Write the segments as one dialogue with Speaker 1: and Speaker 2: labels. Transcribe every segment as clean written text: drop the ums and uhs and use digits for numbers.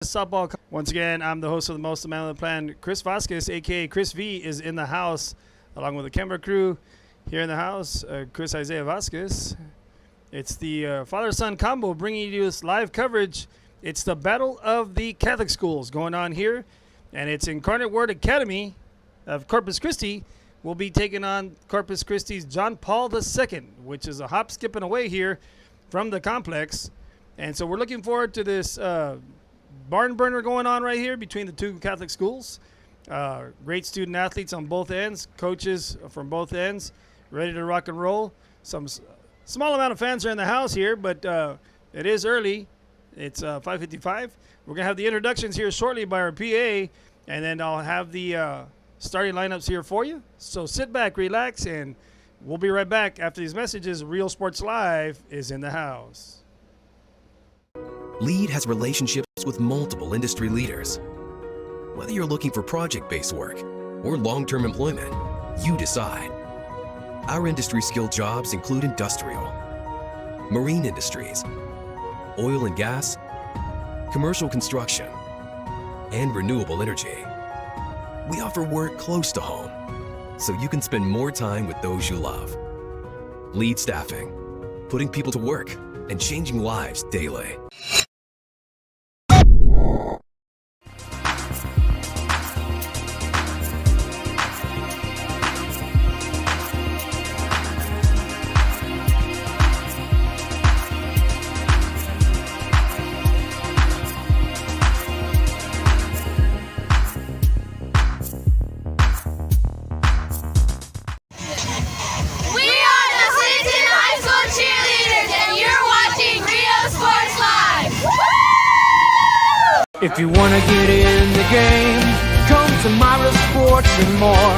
Speaker 1: Softball. Once again, I'm the host of the most man on the plan, Chris Vasquez, aka Chris V, is in the house along with the camera crew. Here in the house, Chris Isaiah Vasquez. It's the father-son combo bringing you this live coverage. It's the Battle of the Catholic Schools going on here, and it's Incarnate Word Academy of Corpus Christi will be taking on Corpus Christi's John Paul II, which is a hop, skipping away here from the complex. And so we're looking forward to this barn burner going on right here between the two Catholic schools. Great student athletes on both ends, coaches from both ends, ready to rock and roll. Some small amount of fans are in the house here, but it is early. It's 5:55. We're going to have the introductions here shortly by our PA, and then I'll have the starting lineups here for you. So sit back, relax, and we'll be right back after these messages. Real Sports Live is in the house.
Speaker 2: LEAD has relationships with multiple industry leaders. Whether you're looking for project-based work or long-term employment, you decide. Our industry-skilled jobs include industrial, marine industries, oil and gas, commercial construction, and renewable energy. We offer work close to home, so you can spend more time with those you love. LEAD Staffing, putting people to work and changing lives daily.
Speaker 3: If you want to get in the game, come to Myra Sports and more.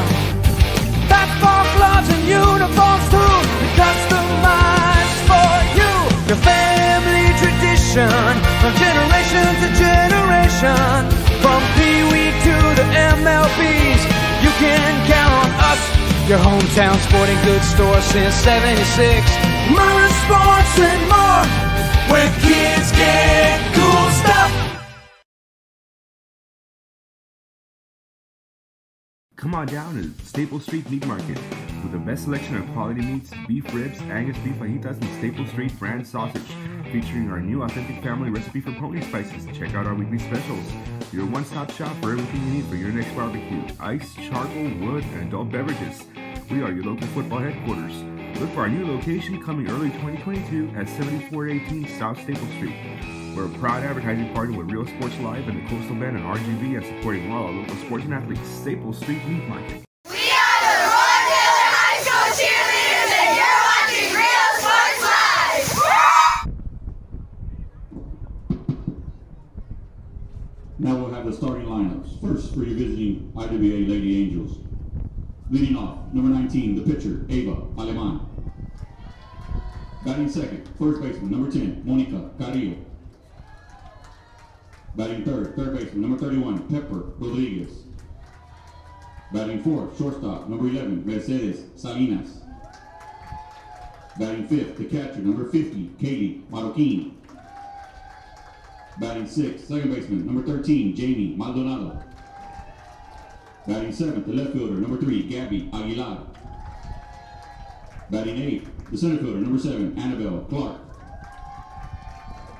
Speaker 3: Basketball gloves and uniforms too, customized for you. Your family tradition, from generation to generation. From Pee Wee to the MLBs, you can count on us. Your hometown sporting goods store since '76. Myra Sports and more, where kids get cool stuff.
Speaker 4: Come on down to Staples Street Meat Market with the best selection of quality meats, beef ribs, Angus beef fajitas, and Staples Street brand sausage, featuring our new authentic family recipe for pony spices. Check out our weekly specials. Your one-stop shop for everything you need for your next barbecue: ice, charcoal, wood, and adult beverages. We are your local football headquarters. Look for our new location coming early 2022 at 7418 South Staples Street. We're a proud advertising partner with Real Sports Live and the Coastal Band and RGV, and supporting all our local sports and athletes. Staples Street Meat Market.
Speaker 5: We are the Roy Taylor High School cheerleaders, and you're watching Real Sports Live.
Speaker 6: Now we'll have the starting lineups. First, for your visiting IWA Lady Angels. Leading off, number 19, the pitcher, Eva Aleman. Batting second, first baseman, number 10, Monica Carrillo. Batting third, third baseman, number 31, Pepper Rodriguez. Batting fourth, shortstop, number 11, Mercedes Salinas. Batting fifth, the catcher, number 50, Katie Marroquin. Batting sixth, second baseman, number 13, Jamie Maldonado. Batting seventh, the left fielder, number 3, Gabby Aguilar. Batting eighth, the center fielder, number 7, Annabelle Clark.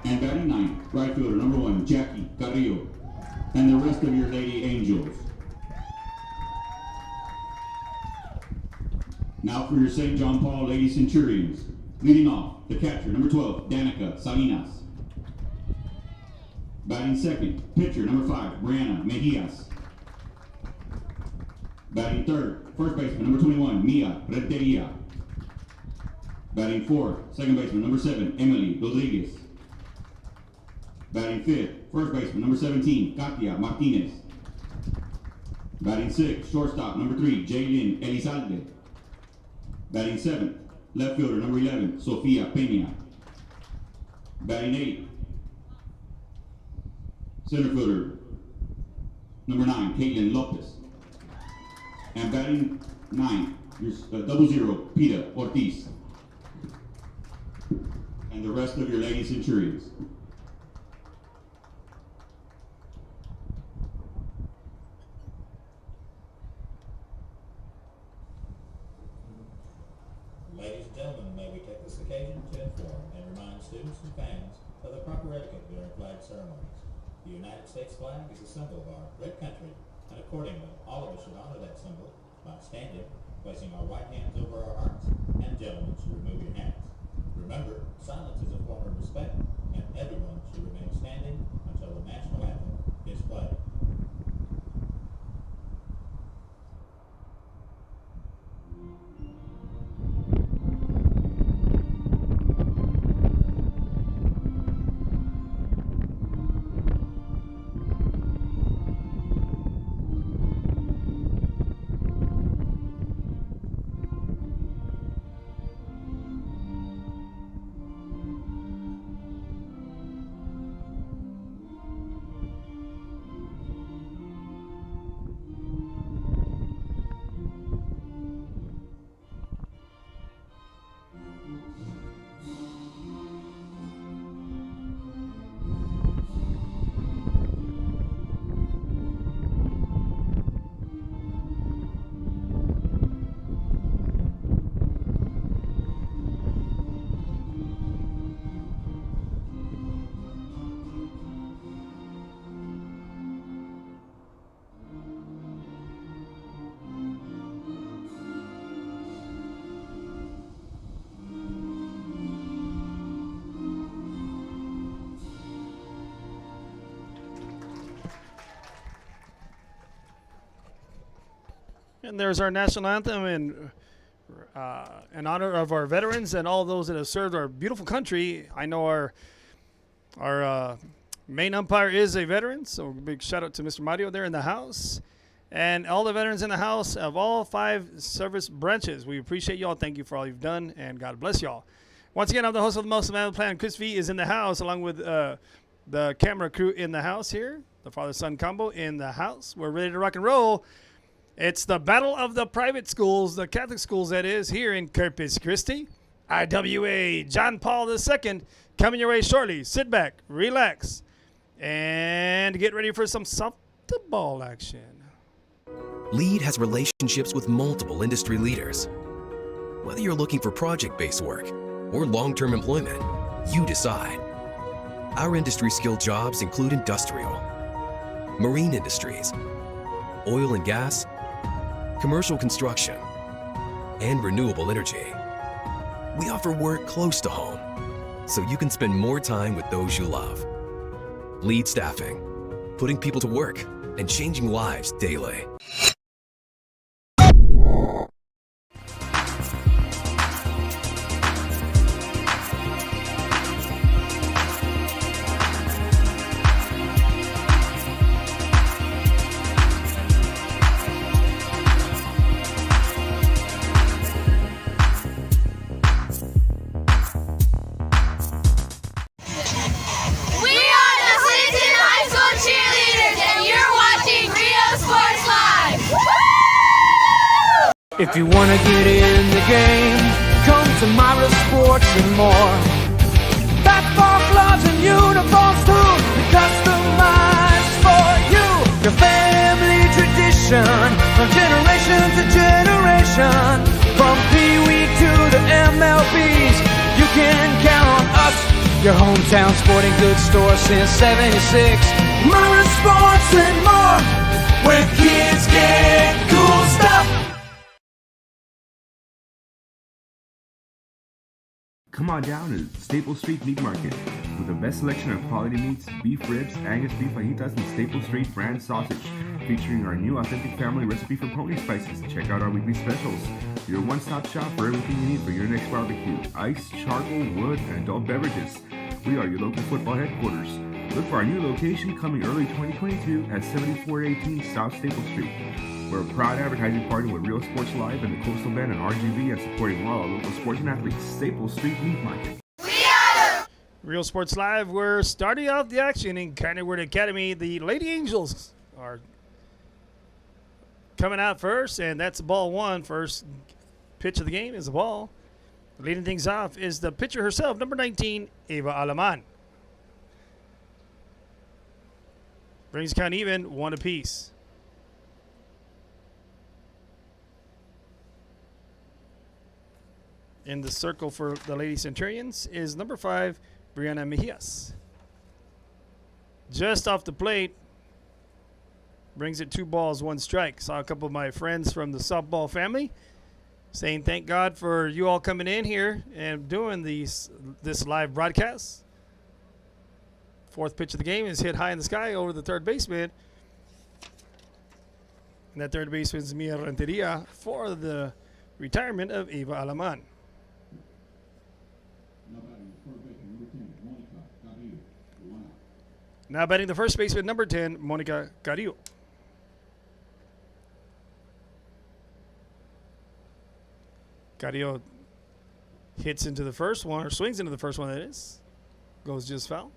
Speaker 6: And batting ninth, right fielder, number 1, Jackie Carrillo. And the rest of your Lady Angels. Now for your St. John Paul Lady Centurions. Leading off, the catcher, number 12, Danica Salinas. Batting second, pitcher, number 5, Brianna Mejias. Batting third, first baseman, number 21, Mia Renteria. Batting fourth, second baseman, number 7, Emily Rodriguez. Batting fifth, first baseman, number 17, Katia Martinez. Batting sixth, shortstop, number 3, Jaylin Elizalde. Batting seventh, left fielder, number 11, Sofia Peña. Batting eighth, center fielder, number 9, Caitlin Lopez. And batting ninth, your 00, Pita Ortiz. And the rest of your Lady Centurions.
Speaker 7: uniform and remind students and fans of the proper etiquette during flag ceremonies. The United States flag is a symbol of our great country, and accordingly, all of us should honor that symbol by standing, placing our right hands over our hearts, and gentlemen should remove your hats. Remember, silence is a form of respect, and everyone should remain standing until the national anthem is played.
Speaker 1: And there's our national anthem in honor of our veterans and all those that have served our beautiful country. I know our main umpire is a veteran, so big shout out to Mr. Mario there in the house. And all the veterans in the house of all 5 service branches. We appreciate y'all. Thank you for all you've done, and God bless y'all. Once again, I'm the host of the Most Amount Plan. Chris V is in the house, along with the camera crew in the house here. The father-son combo in the house. We're ready to rock and roll. It's the battle of the private schools, the Catholic schools, that is, here in Corpus Christi. IWA John Paul II coming your way shortly. Sit back, relax, and get ready for some softball action.
Speaker 2: LEAD has relationships with multiple industry leaders. Whether you're looking for project-based work or long-term employment, you decide. Our industry-skilled jobs include industrial, marine industries, oil and gas, commercial construction, and renewable energy. We offer work close to home, so you can spend more time with those you love. LEAD Staffing, putting people to work and changing lives daily.
Speaker 5: We are the Clinton High School cheerleaders, and you're watching Rio Sports Live. Woo!
Speaker 3: If you wanna get in the game, come to Myra Sports and more. Basketball gloves and uniforms too, customized for you. Your family tradition, from generation to generation. From Pee Wee to the MLBs, you can count on us. Your hometown sporting goods store since '76. Myra Sports and more, where kids get cool stuff.
Speaker 4: Come on down to Staple Street Meat Market with the best selection of quality meats, beef ribs, Angus beef fajitas, and Staple Street brand sausage, featuring our new authentic family recipe for pony spices. Check out our weekly specials. Your one-stop shop for everything you need for your next barbecue: ice, charcoal, wood, and adult beverages. We are your local football headquarters. Look for our new location coming early 2022 at 7418 South Staple Street. We're a proud advertising partner with Real Sports Live and the Coastal Band and RGV, and supporting all our local sports and athletes. Staple Street Meat Market.
Speaker 1: Real Sports Live, we're starting off the action in Kindyword Academy. The Lady Angels are coming out first, and that's ball 1. First pitch of the game is the ball. Leading things off is the pitcher herself, number 19, Eva Alaman. Brings count even, 1 apiece. In the circle for the Lady Centurions is number 5, Brianna Mejias. Just off the plate, brings it 2 balls, 1 strike. Saw a couple of my friends from the softball family saying thank God for you all coming in here and doing this live broadcast. 4th pitch of the game is hit high in the sky over the third baseman. And that third baseman is Mia Renteria for the retirement of Eva Alaman. Now batting the first baseman, number 10, Monica Carrillo. Carrillo hits into the first one, or swings into the first one, that is. Goes just foul.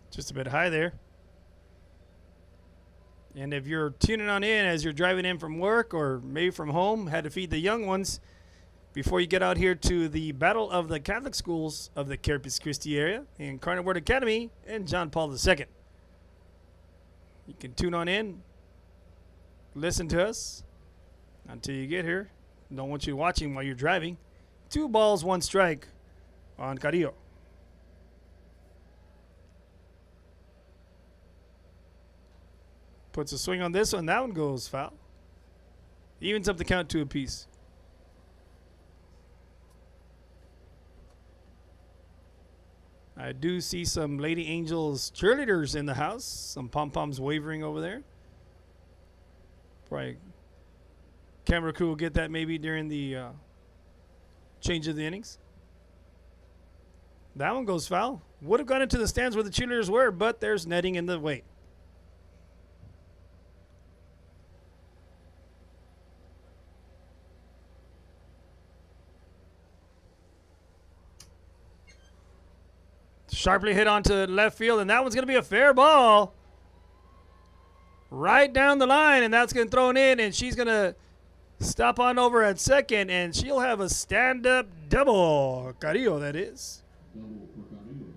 Speaker 1: Just a bit high there. And if you're tuning on in as you're driving in from work or maybe from home, had to feed the young ones before you get out here to the Battle of the Catholic Schools of the Corpus Christi area in Incarnate Word Academy and John Paul II. You can tune on in, listen to us until you get here. Don't want you watching while you're driving. 2 balls, 1 strike on Carrillo. Puts a swing on this one. That one goes foul. Evens up the count 2 apiece. I do see some Lady Angels cheerleaders in the house. Some pom-poms wavering over there. Probably camera crew will get that maybe during the change of the innings. That one goes foul. Would have gone into the stands where the cheerleaders were, but there's netting in the way. Sharply hit onto left field, and that one's going to be a fair ball. Right down the line, and that's going to throw it in, and she's going to stop on over at second, and she'll have a stand-up double. Carrillo, that is.
Speaker 6: Double for Carrillo.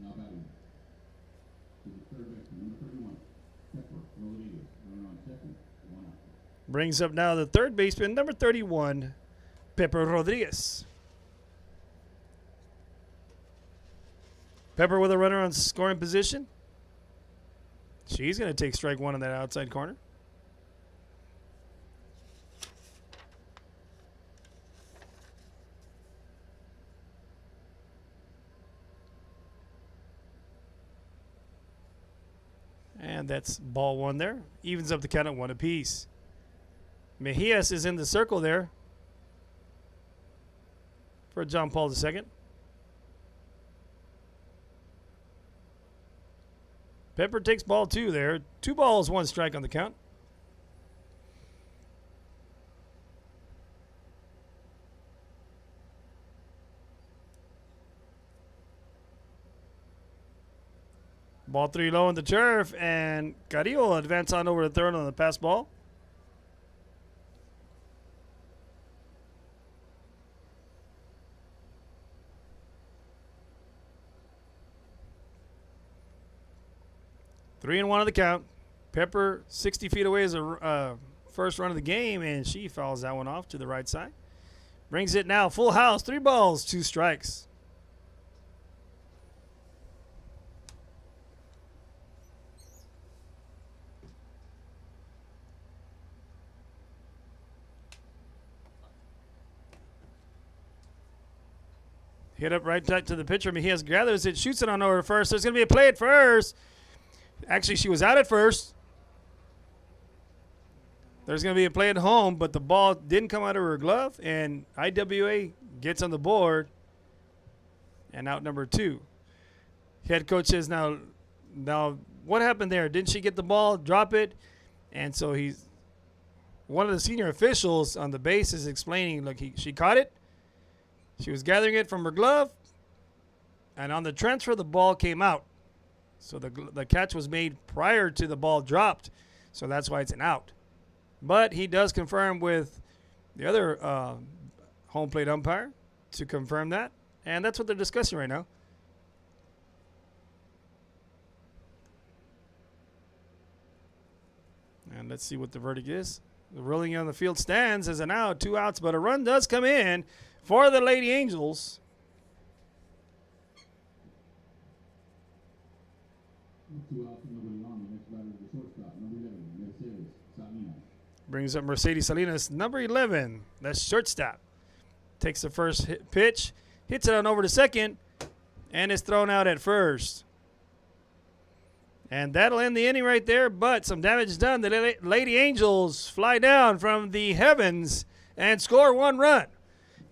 Speaker 6: Now batting to the third baseman, number 31, Pepper Rodriguez. Runner on second, 1 out.
Speaker 1: Brings up now the third baseman, number 31, Pepper Rodriguez. Pepper with a runner on scoring position. She's going to take strike 1 on that outside corner. And that's ball 1 there. Evens up the count at 1 apiece. Mejias is in the circle there for John Paul II. Pepper takes ball 2 there. 2 balls, 1 strike on the count. Ball 3 low on the turf, and Carrillo advance on over to third on the pass ball. Three and 1 on the count. Pepper 60 feet away is a first run of the game, and she fouls that one off to the right side. Brings it now full house. 3 balls, 2 strikes. Hit up right tight to the pitcher. Mejias gathers it, shoots it on over to first. There's going to be a play at first. Actually, she was out at first. There's going to be a play at home, but the ball didn't come out of her glove, and IWA gets on the board, and out number 2. Head coach says, now, what happened there? Didn't she get the ball, drop it? And so one of the senior officials on the base is explaining, look, she caught it. She was gathering it from her glove, and on the transfer, the ball came out. So the catch was made prior to the ball dropped, so that's why it's an out. But he does confirm with the other home plate umpire to confirm that, And that's what they're discussing right now. And let's see what the verdict is. The ruling on the field stands as an out, 2 outs, but a run does come in for the Lady Angels. Brings up Mercedes Salinas, number 11, the shortstop. Takes the first pitch, hits it on over to second, and is thrown out at first. And that'll end the inning right there, but some damage is done. The Lady Angels fly down from the heavens and score 1 run.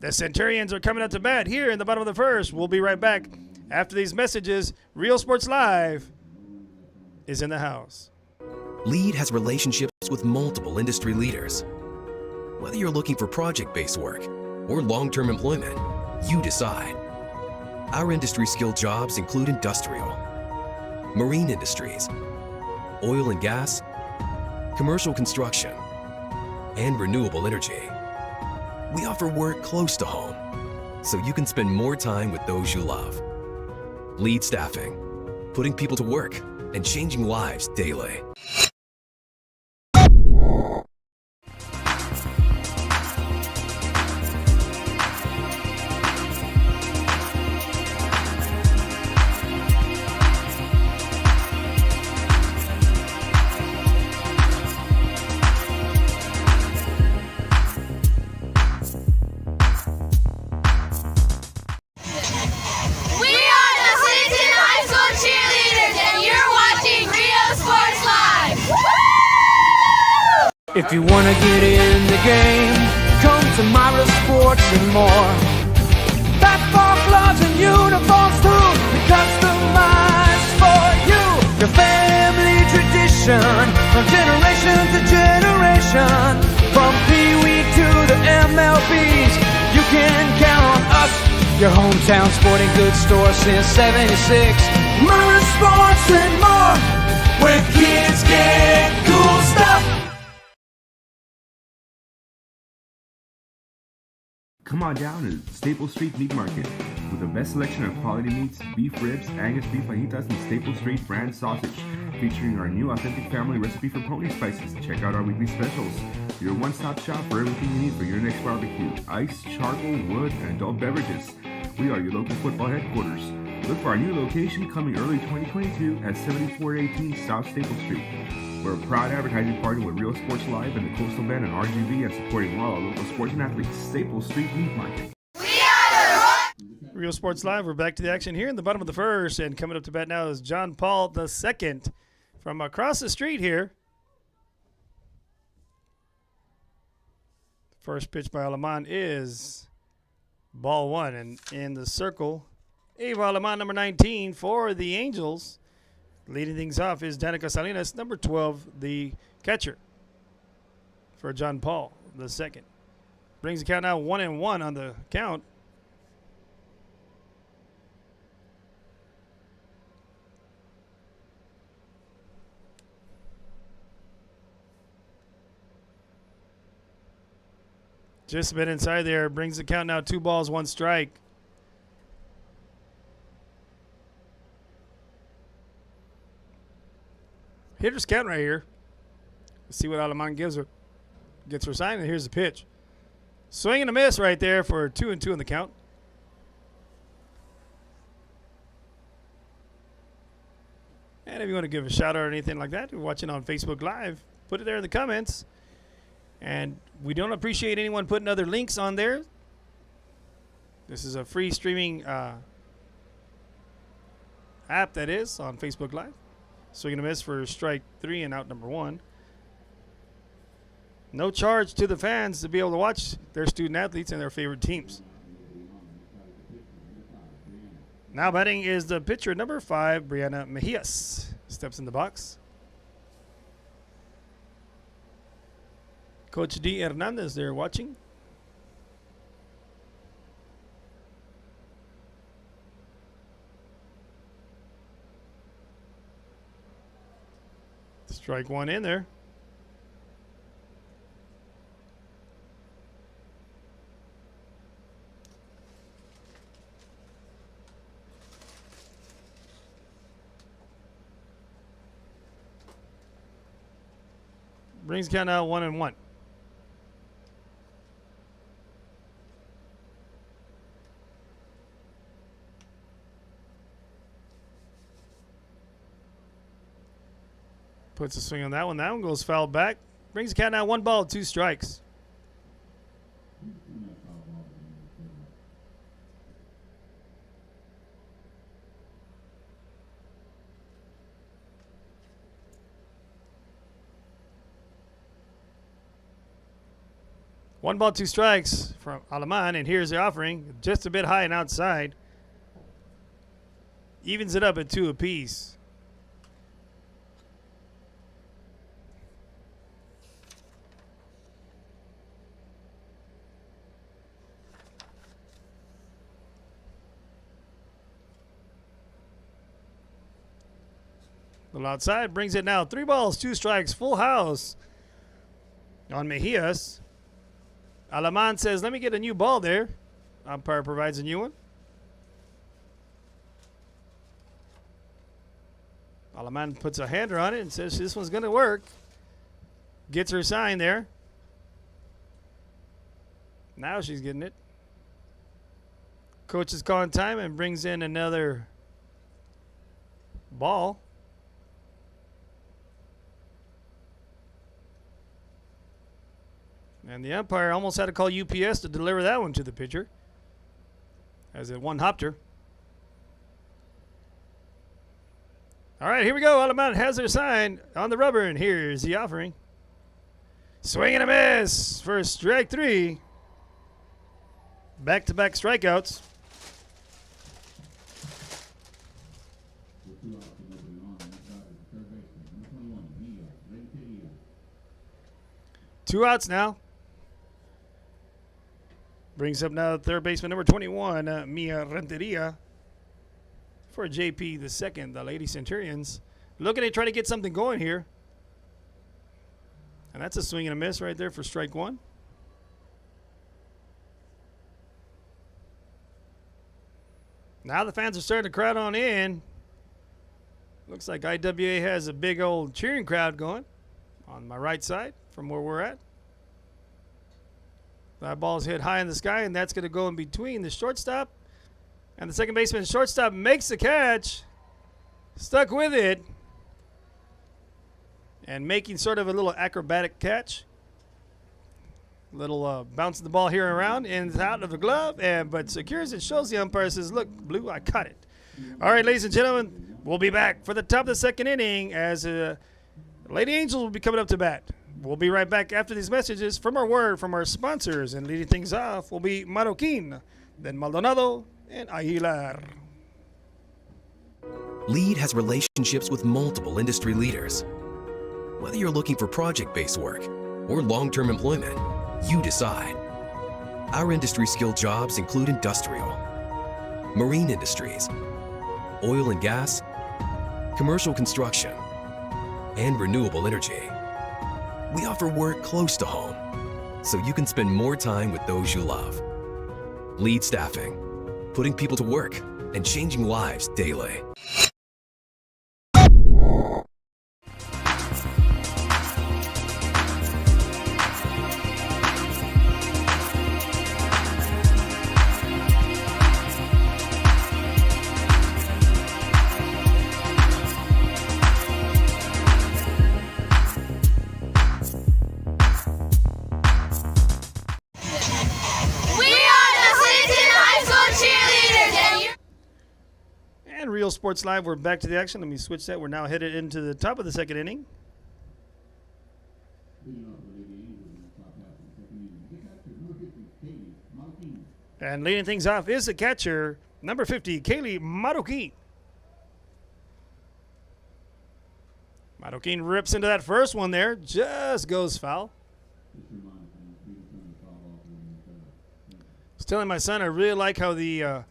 Speaker 1: The Centurions are coming up to bat here in the bottom of the first. We'll be right back after these messages. Real Sports Live is in the house.
Speaker 2: Lead has relationships with multiple industry leaders. Whether you're looking for project-based work or long-term employment, you decide. Our industry-skilled jobs include industrial, marine industries, oil and gas, commercial construction, and renewable energy. We offer work close to home, so you can spend more time with those you love. Lead Staffing, putting people to work and changing lives daily.
Speaker 5: We are the Clinton High School cheerleaders, and you're watching Rio Sports Live. Woo!
Speaker 3: If you wanna get in the game, come to Myra Sports and more. Basketball gloves and uniforms too, customized for you. Your family tradition, from generation to generation. From Pee Wee to the MLBs, you can count on us. Your hometown sporting goods store since '76. Myra Sports and more, where kids get cool stuff.
Speaker 4: Come on down to Staple Street Meat Market with the best selection of quality meats, beef ribs, Angus beef fajitas, and Staple Street brand sausage, featuring our new authentic family recipe for pony spices. Check out our weekly specials. Your one-stop shop for everything you need for your next barbecue: ice, charcoal, wood, and adult beverages. We are your local football headquarters. Look for our new location coming early 2022 at 7418 South Staple Street. We're a proud advertising partner with Real Sports Live and the Coastal Band and RGV, and supporting all our local sports and athletes. Staple Street Meat Market.
Speaker 1: Real Sports Live, we're back to the action here in the bottom of the first, and coming up to bat now is John Paul II from across the street here. First pitch by Alaman is ball 1, and in the circle, Ava Alaman, number 19 for the Angels. Leading things off is Danica Salinas, number 12, the catcher for John Paul II. Brings the count now 1-1 on the count. Just a bit inside there. Brings the count now 2 balls, 1 strike. Hitter's count right here. Let's see what Alaman gives her. Gets her sign, and here's the pitch. Swing and a miss right there for 2-2 in the count. And if you want to give a shout out or anything like that, you're watching on Facebook Live, put it there in the comments. And we don't appreciate anyone putting other links on there. This is a free streaming app that is on Facebook Live. Swing and a miss for strike 3 and out number 1. No charge to the fans to be able to watch their student athletes and their favorite teams. Now batting is the pitcher, number 5, Brianna Mejias. Steps in the box. Coach D. Hernandez there watching. Strike 1 in there. Brings count out 1-1. Puts a swing on that one. That one goes foul back. Brings the count out 1 ball, 2 strikes. One ball, 2 strikes from Alaman, and here's the offering. Just a bit high and outside. Evens it up at 2 apiece. A little outside, brings it now. 3 balls, 2 strikes, full house on Mejias. Alaman says, let me get a new ball there. Umpire provides a new one. Alaman puts a hander on it and says this one's going to work. Gets her sign there. Now she's getting it. Coach is calling time and brings in another ball. And the umpire almost had to call UPS to deliver that one to the pitcher, as it one-hopped her. All right, here we go. Alaman has their sign on the rubber, and here's the offering. Swing and a miss for strike 3. Back-to-back strikeouts. Two outs now. Brings up now third baseman number 21, Mia Renteria, for JP the second, the Lady Centurions. Looking to try to get something going here. And that's a swing and a miss right there for strike 1. Now the fans are starting to crowd on in. Looks like IWA has a big old cheering crowd going on my right side from where we're at. That ball's hit high in the sky, and that's going to go in between the shortstop and the second baseman. Shortstop makes the catch, stuck with it, and making sort of a little acrobatic catch. Little bouncing the ball here and around, and it's out of the glove, but secures it, shows the umpire, says, look, Blue, I caught it. All right, ladies and gentlemen, we'll be back for the top of the second inning as Lady Angels will be coming up to bat. We'll be right back after these messages from our word from our sponsors. And leading things off will be Marroquin, then Maldonado, and Aguilar.
Speaker 2: Lead has relationships with multiple industry leaders. Whether you're looking for project-based work or long-term employment, you decide. Our industry-skilled jobs include industrial, marine industries, oil and gas, commercial construction, and renewable energy. We offer work close to home, so you can spend more time with those you love. Lead Staffing, putting people to work and changing lives daily.
Speaker 1: Real Sports Live, we're back to the action. Let me switch that. We're now headed into the top of the second inning. And leading things off is the catcher, number 50, Kaylee Marroquin. Marroquin rips into that first one there, just goes foul. I was telling my son I really like how the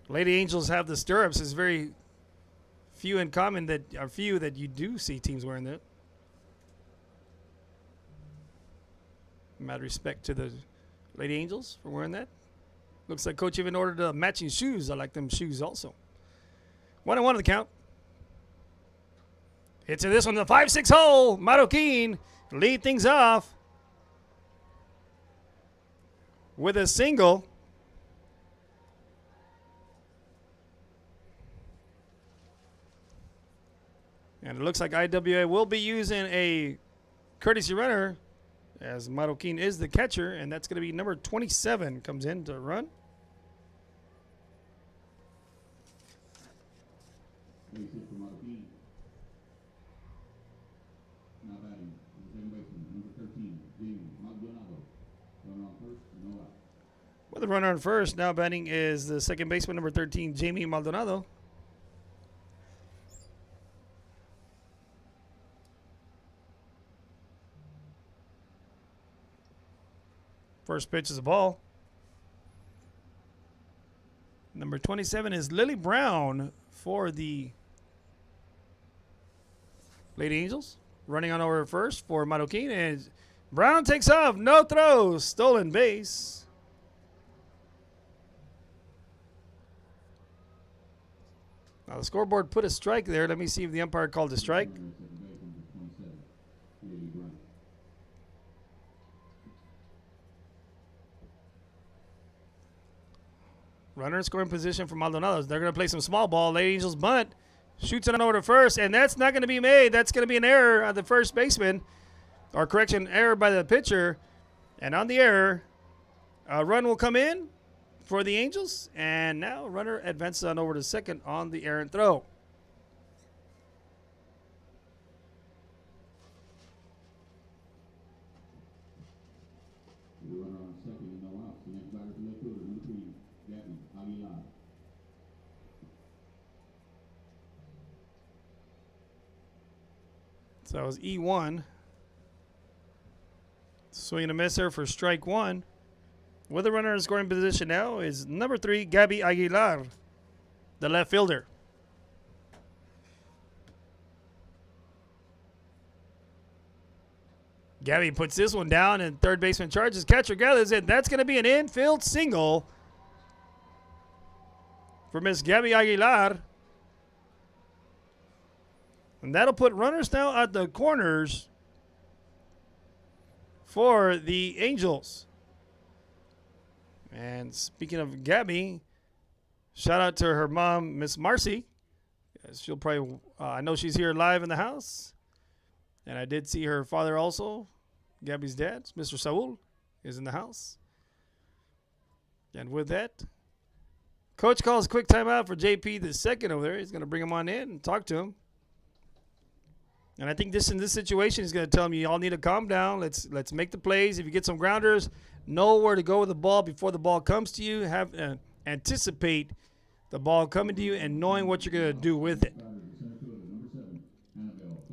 Speaker 1: Lady Angels have the stirrups. It's very few in common that you do see teams wearing that. Mad respect to the Lady Angels for wearing that. Looks like Coach even ordered matching shoes. I like them shoes also. 1-1 the count. Hits in this one, the 5-6 hole. Marroquin lead things off with a single. And it looks like IWA will be using a courtesy runner as Marroquin is the catcher, and that's going to be number 27 comes in to run. Well, the runner on first, now batting is the second baseman, number 13, Jamie Maldonado. First pitch is a ball. Number 27 is Lily Brown for the Lady Angels. Running on over first for Marroquin, and Brown takes off. No throws. Stolen base. Now the scoreboard put a strike there. Let me see if the umpire called a strike. Runner in scoring position for Maldonado. They're going to play some small ball. Lady Angels bunt. Shoots it over to first, and that's not going to be made. That's going to be an error on the first baseman. Or correction, error by the pitcher. And on the error, a run will come in for the Angels. And now runner advances on over to second on the errant throw. So that was E1. Swing and a miss there for strike one. With the runner in scoring position now is number 3, Gabby Aguilar, the left fielder. Gabby puts this one down, and third baseman charges. Catcher gathers it. That's going to be an infield single for Miss Gabby Aguilar. And that'll put runners now at the corners for the Angels. And speaking of Gabby, shout out to her mom, Miss Marcy. She'll probably, I know she's here live in the house. And I did see her father also, Gabby's dad, Mr. Saul, is in the house. And with that, coach calls a quick timeout for JP the second over there. He's going to bring him on in and talk to him. And I think in this situation, he's going to tell them, you all need to calm down. Let's make the plays. If you get some grounders, know where to go with the ball before the ball comes to you. Anticipate the ball coming to you and knowing what you're going to do with it.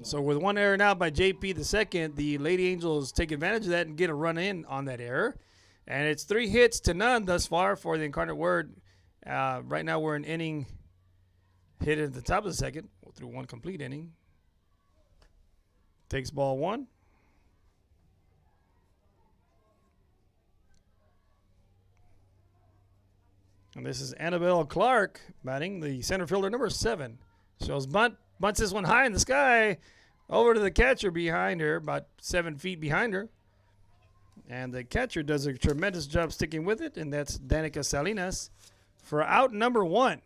Speaker 1: So with one error now by JP the second, the Lady Angels take advantage of that and get a run in on that error. And it's 3 hits to none thus far for the Incarnate Word. Right now we're an inning hit at the top of the second through one complete inning. Takes ball one. And this is Annabelle Clark batting, the center fielder, number 7. Shows bunts this one high in the sky over to the catcher behind her, about 7 feet behind her. And the catcher does a tremendous job sticking with it, and that's Danica Salinas for out number 1.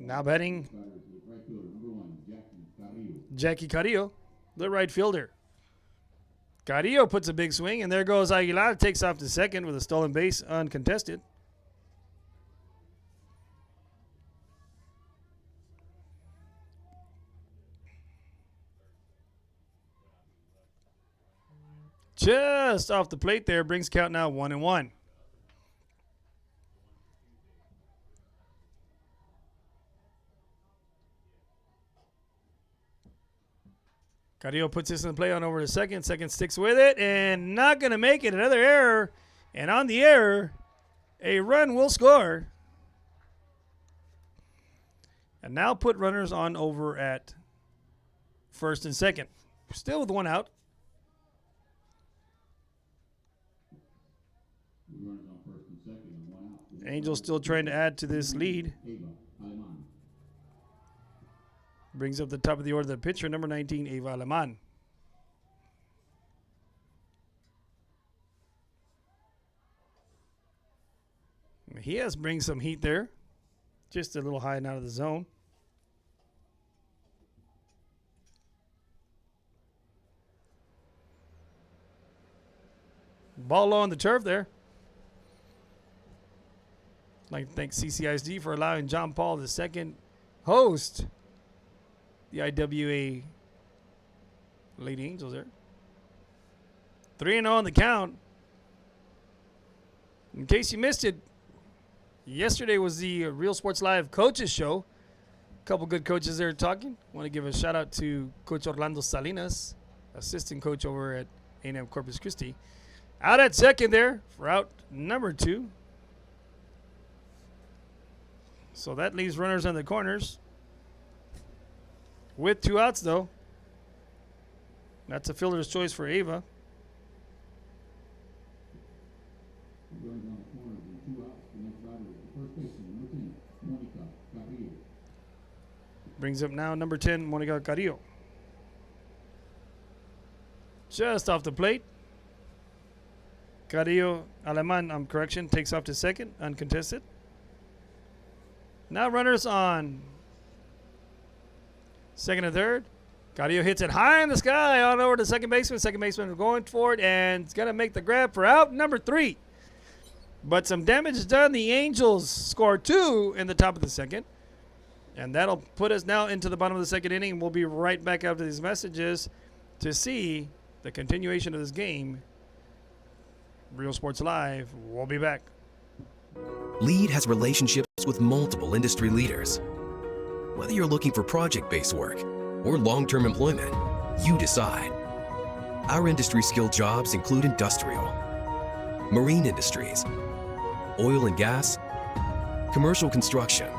Speaker 1: Now batting Jackie Carrillo, the right fielder. Carrillo puts a big swing, and there goes Aguilar. Takes off to second with a stolen base uncontested. Just off the plate there, brings count now 1-1. Carrillo puts this in the play on over to second. Second sticks with it and not going to make it. Another error. And on the error, a run will score. And now put runners on over at first and second. Still with one out. Angels still trying to add to this lead. Brings up the top of the order the pitcher, number 19, Eva Aleman. He has bring some heat there. Just a little high and out of the zone. Ball low on the turf there. I'd like to thank CCISD for allowing John Paul II host the IWA Lady Angels there. 3-0 on the count. In case you missed it, yesterday was the Real Sports Live Coaches Show. A couple good coaches there talking. Want to give a shout out to Coach Orlando Salinas, assistant coach over at A&M Corpus Christi. Out at second there for out number 2. So that leaves runners on the corners. With 2 outs, though. That's a fielder's choice for Ava. Brings up now number 10, Monica Carrillo. Just off the plate. Carrillo, Aleman, correction, takes off to second, uncontested. Now runners on second and third. Carrillo hits it high in the sky on over to second baseman. Second baseman going for it, and it's going to make the grab for out number 3. But some damage is done. The Angels score 2 in the top of the second. And that'll put us now into the bottom of the second inning. We'll be right back after these messages to see the continuation of this game. Real Sports Live. We'll be back.
Speaker 2: LEAD has relationships with multiple industry leaders. Whether you're looking for project-based work or long-term employment, you decide. Our industry-skilled jobs include industrial, marine industries, oil and gas, commercial construction,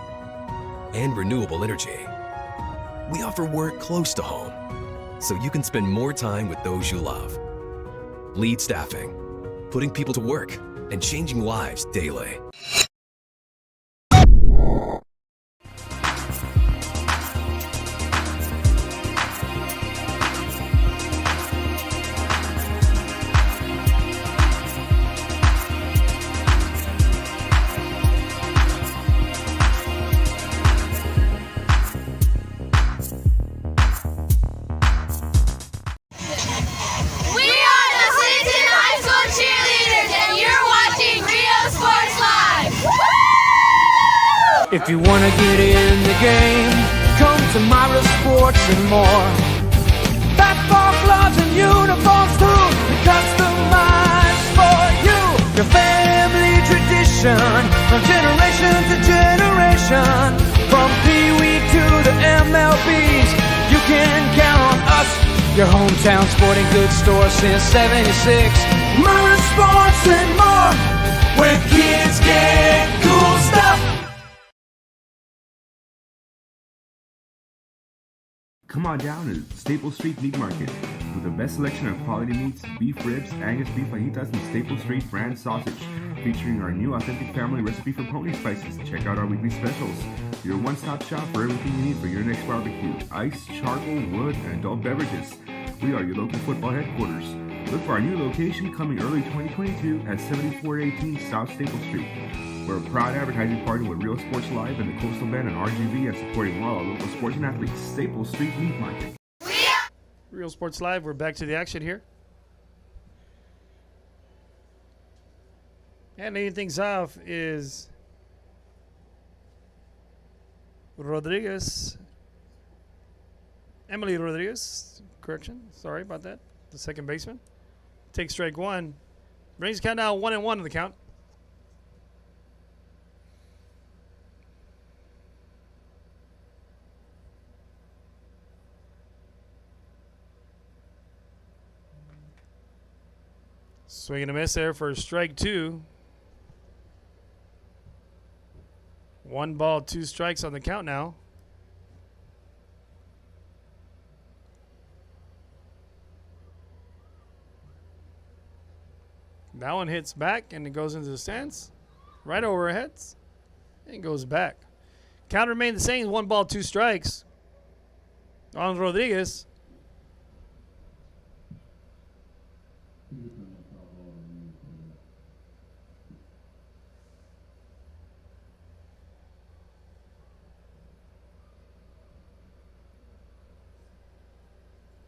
Speaker 2: and renewable energy. We offer work close to home, so you can spend more time with those you love. LEAD Staffing, putting people to work and changing lives daily.
Speaker 5: We are the Clinton High School cheerleaders, and you're watching Rio Sports Live. Woo!
Speaker 3: If you wanna get in the game, come to Myra Sports and more. Basketball gloves and uniforms too, customized for you. Your family tradition, from generation to generation. From Pee Wee to the MLBs, you can count on us. Your hometown sporting goods store since '76. Myra Sports and more, where kids get cool stuff.
Speaker 4: Come on down to Staples Street Meat Market with the best selection of quality meats, beef ribs, Angus beef fajitas, and Staples Street brand sausage, featuring our new authentic family recipe for pony spices. Check out our weekly specials. Your one-stop shop for everything you need for your next barbecue: ice, charcoal, wood, and adult beverages. We are your local football headquarters. Look for our new location coming early 2022 at 7418 South Staples Street. We're a proud advertising partner with Real Sports Live and the Coastal Band and RGV, and supporting all our local sports and athletes. Staples Street Meat Market.
Speaker 1: Real Sports Live. We're back to the action here. And leading things off is Rodriguez. Emily Rodriguez. Correction. Sorry about that. The second baseman. Takes strike 1. Brings the count now 1-1 on the count. Swing and a miss there for strike 2. 1 ball, 2 strikes on the count now. That one hits back and it goes into the stands. right over our heads and goes back. Count remained the same. 1 ball, 2 strikes on Rodriguez.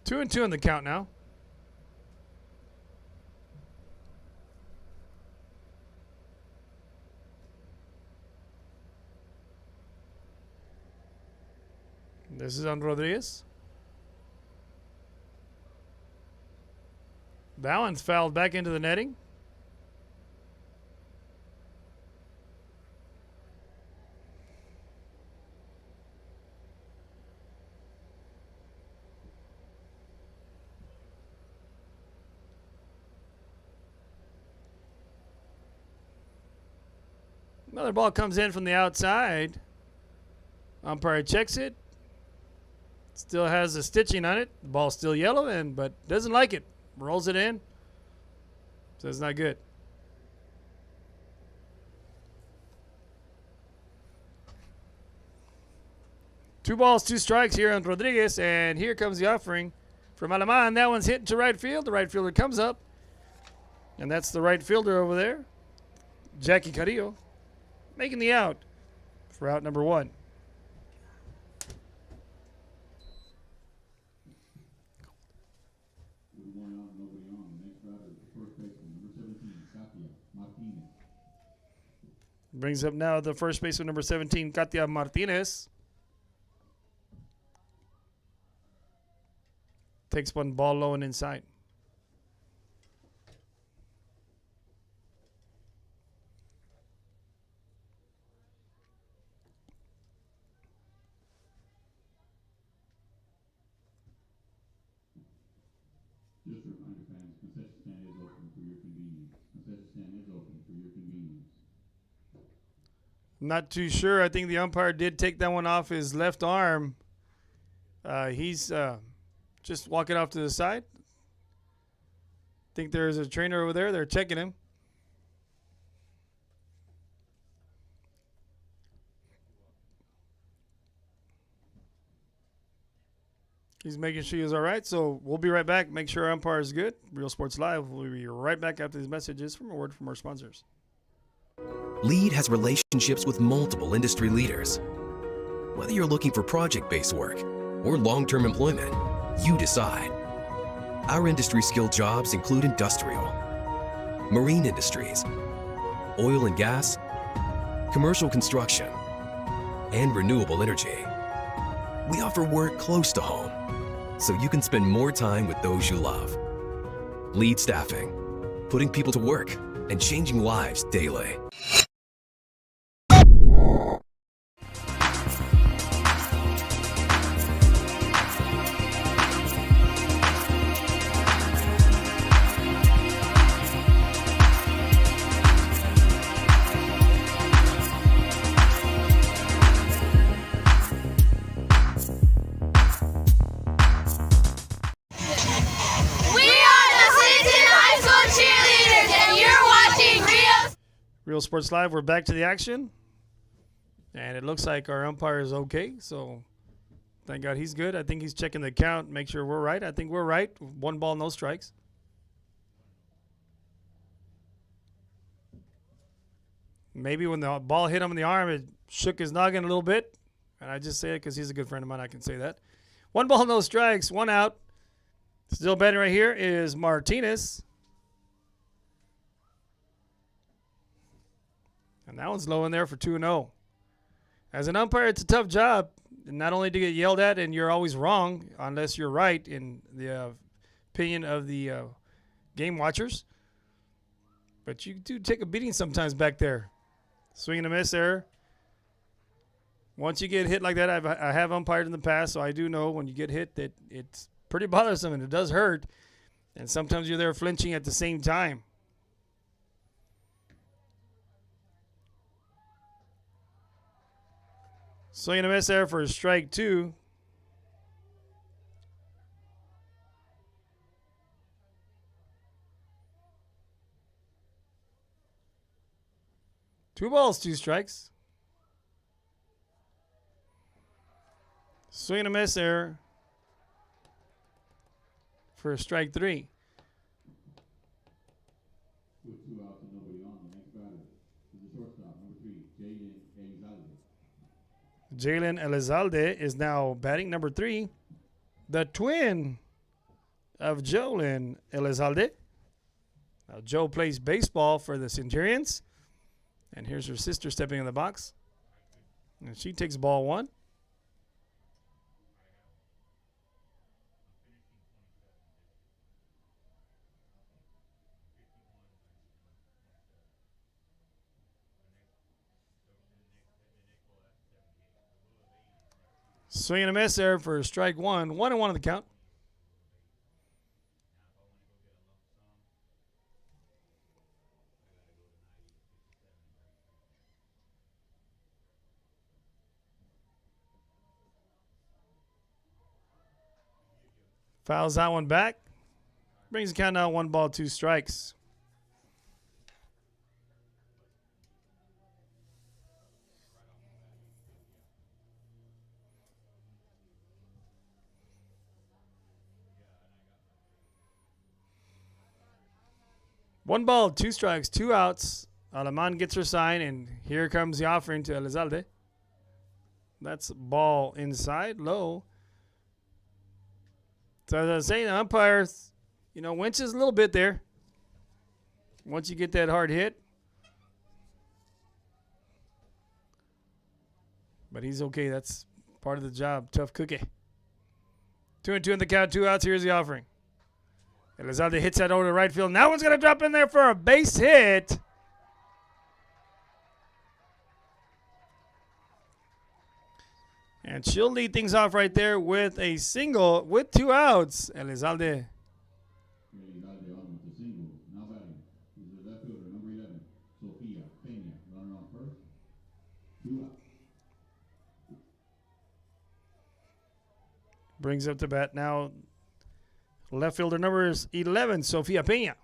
Speaker 1: Two and two on the count now. This is on Rodriguez. That one's fouled back into the netting. Another ball comes in from the outside. Umpire checks it. Still has the stitching on it. The ball's still yellow, but doesn't like it. Rolls it in. Says not good. Two balls, 2 strikes here on Rodriguez, and here comes the offering from Alaman. That one's hit to right field. The right fielder comes up, and that's the right fielder over there, Jackie Carrillo, making the out for out number 1. Brings up now the first baseman, number 17, Katia Martinez. Takes one ball low and inside.
Speaker 6: Just a reminder, fans, concession stand is open for your convenience. Concession stand is open for your convenience.
Speaker 1: Not too sure. I think the umpire did take that one off his left arm. He's just walking off to the side. Think there's a trainer over there. They're checking him. He's making sure he's all right. So we'll be right back. Make sure our umpire is good. Real Sports Live. We'll be right back after these messages from a word from our sponsors.
Speaker 2: Lead has relationships with multiple industry leaders. Whether you're looking for project-based work or long-term employment, you decide. Our industry-skilled jobs include industrial, marine industries, oil and gas, commercial construction, and renewable energy. We offer work close to home, so you can spend more time with those you love. Lead Staffing, putting people to work and changing lives daily.
Speaker 1: Real Sports Live, we're back to the action. And it looks like our umpire is okay, so thank God he's good. I think he's checking the count, make sure we're right. I think we're right. 1 ball, no strikes. Maybe when the ball hit him in the arm, it shook his noggin a little bit. And I just say it because he's a good friend of mine. I can say that. 1 ball, no strikes, 1 out. Still batting right here is Martinez. And that one's low in there for 2-0. As an umpire, it's a tough job. Not only to get yelled at, and you're always wrong unless you're right in the opinion of the game watchers. But you do take a beating sometimes back there. Swing and a miss there. Once you get hit like that, I have umpired in the past, so I do know when you get hit that it's pretty bothersome and it does hurt. And sometimes you're there flinching at the same time. Swing and a miss there for strike 2. 2 balls, 2 strikes. Swing and a miss there for strike 3.
Speaker 6: With 2 outs and nobody on, the next batter is the shortstop, number 3, Jalen Elizalde.
Speaker 1: Jalen Elizalde is now batting number 3. The twin of Jolin Elizalde. Now Joe plays baseball for the Centurions. And here's her sister stepping in the box. And she takes ball 1. Swing and a miss there for strike 1. 1-1 on the count. Fouls that one back. Brings the count now 1 ball, 2 strikes. One ball, 2 strikes, 2 outs. Alaman gets her sign, and here comes the offering to Elizalde. That's ball inside, low. So as I was saying, the umpires, winches a little bit there. Once you get that hard hit. But he's okay. That's part of the job. Tough cookie. 2-2 in the count, 2 outs. Here's the offering. Elizalde hits that over to right field. That one's going to drop in there for a base hit. And she'll lead things off right there with a single with 2 outs. Elizalde.
Speaker 6: Elizalde on with the single. Now batting is the left fielder, number 11, Sofia Peña. Runner on first. 2 outs.
Speaker 1: Brings up the bat now. Left fielder number is 11, Sofia Peña.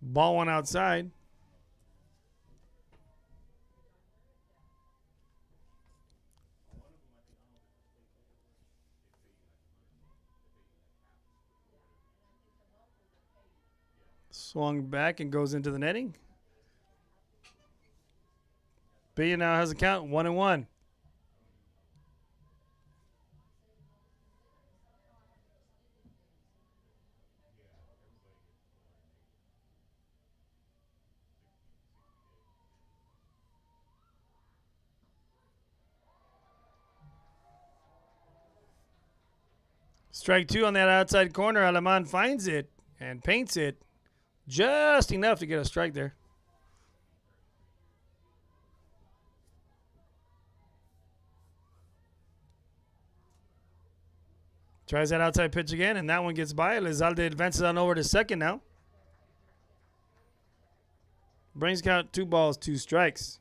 Speaker 1: Ball 1 outside. Swung back and goes into the netting. Peña now has a count 1-1. Strike 2 on that outside corner. Alaman finds it and paints it just enough to get a strike there. Tries that outside pitch again, and that one gets by. Elizalde advances on over to second now. Brings count 2 balls, 2 strikes.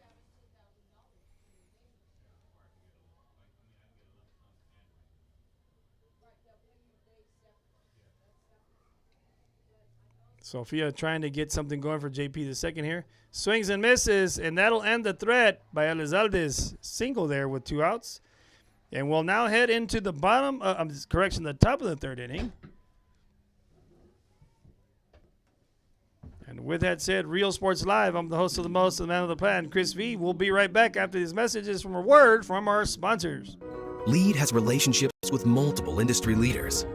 Speaker 1: Sofia trying to get something going for JP the second here. Swings and misses, and that'll end the threat by Elizalde's single there with 2 outs. And we'll now head into the the top of the 3rd inning. And with that said, Real Sports Live, I'm the host of the most, the man of the plan, Chris V. We'll be right back after these messages from a word from our sponsors.
Speaker 2: Lead has relationships with multiple industry leaders.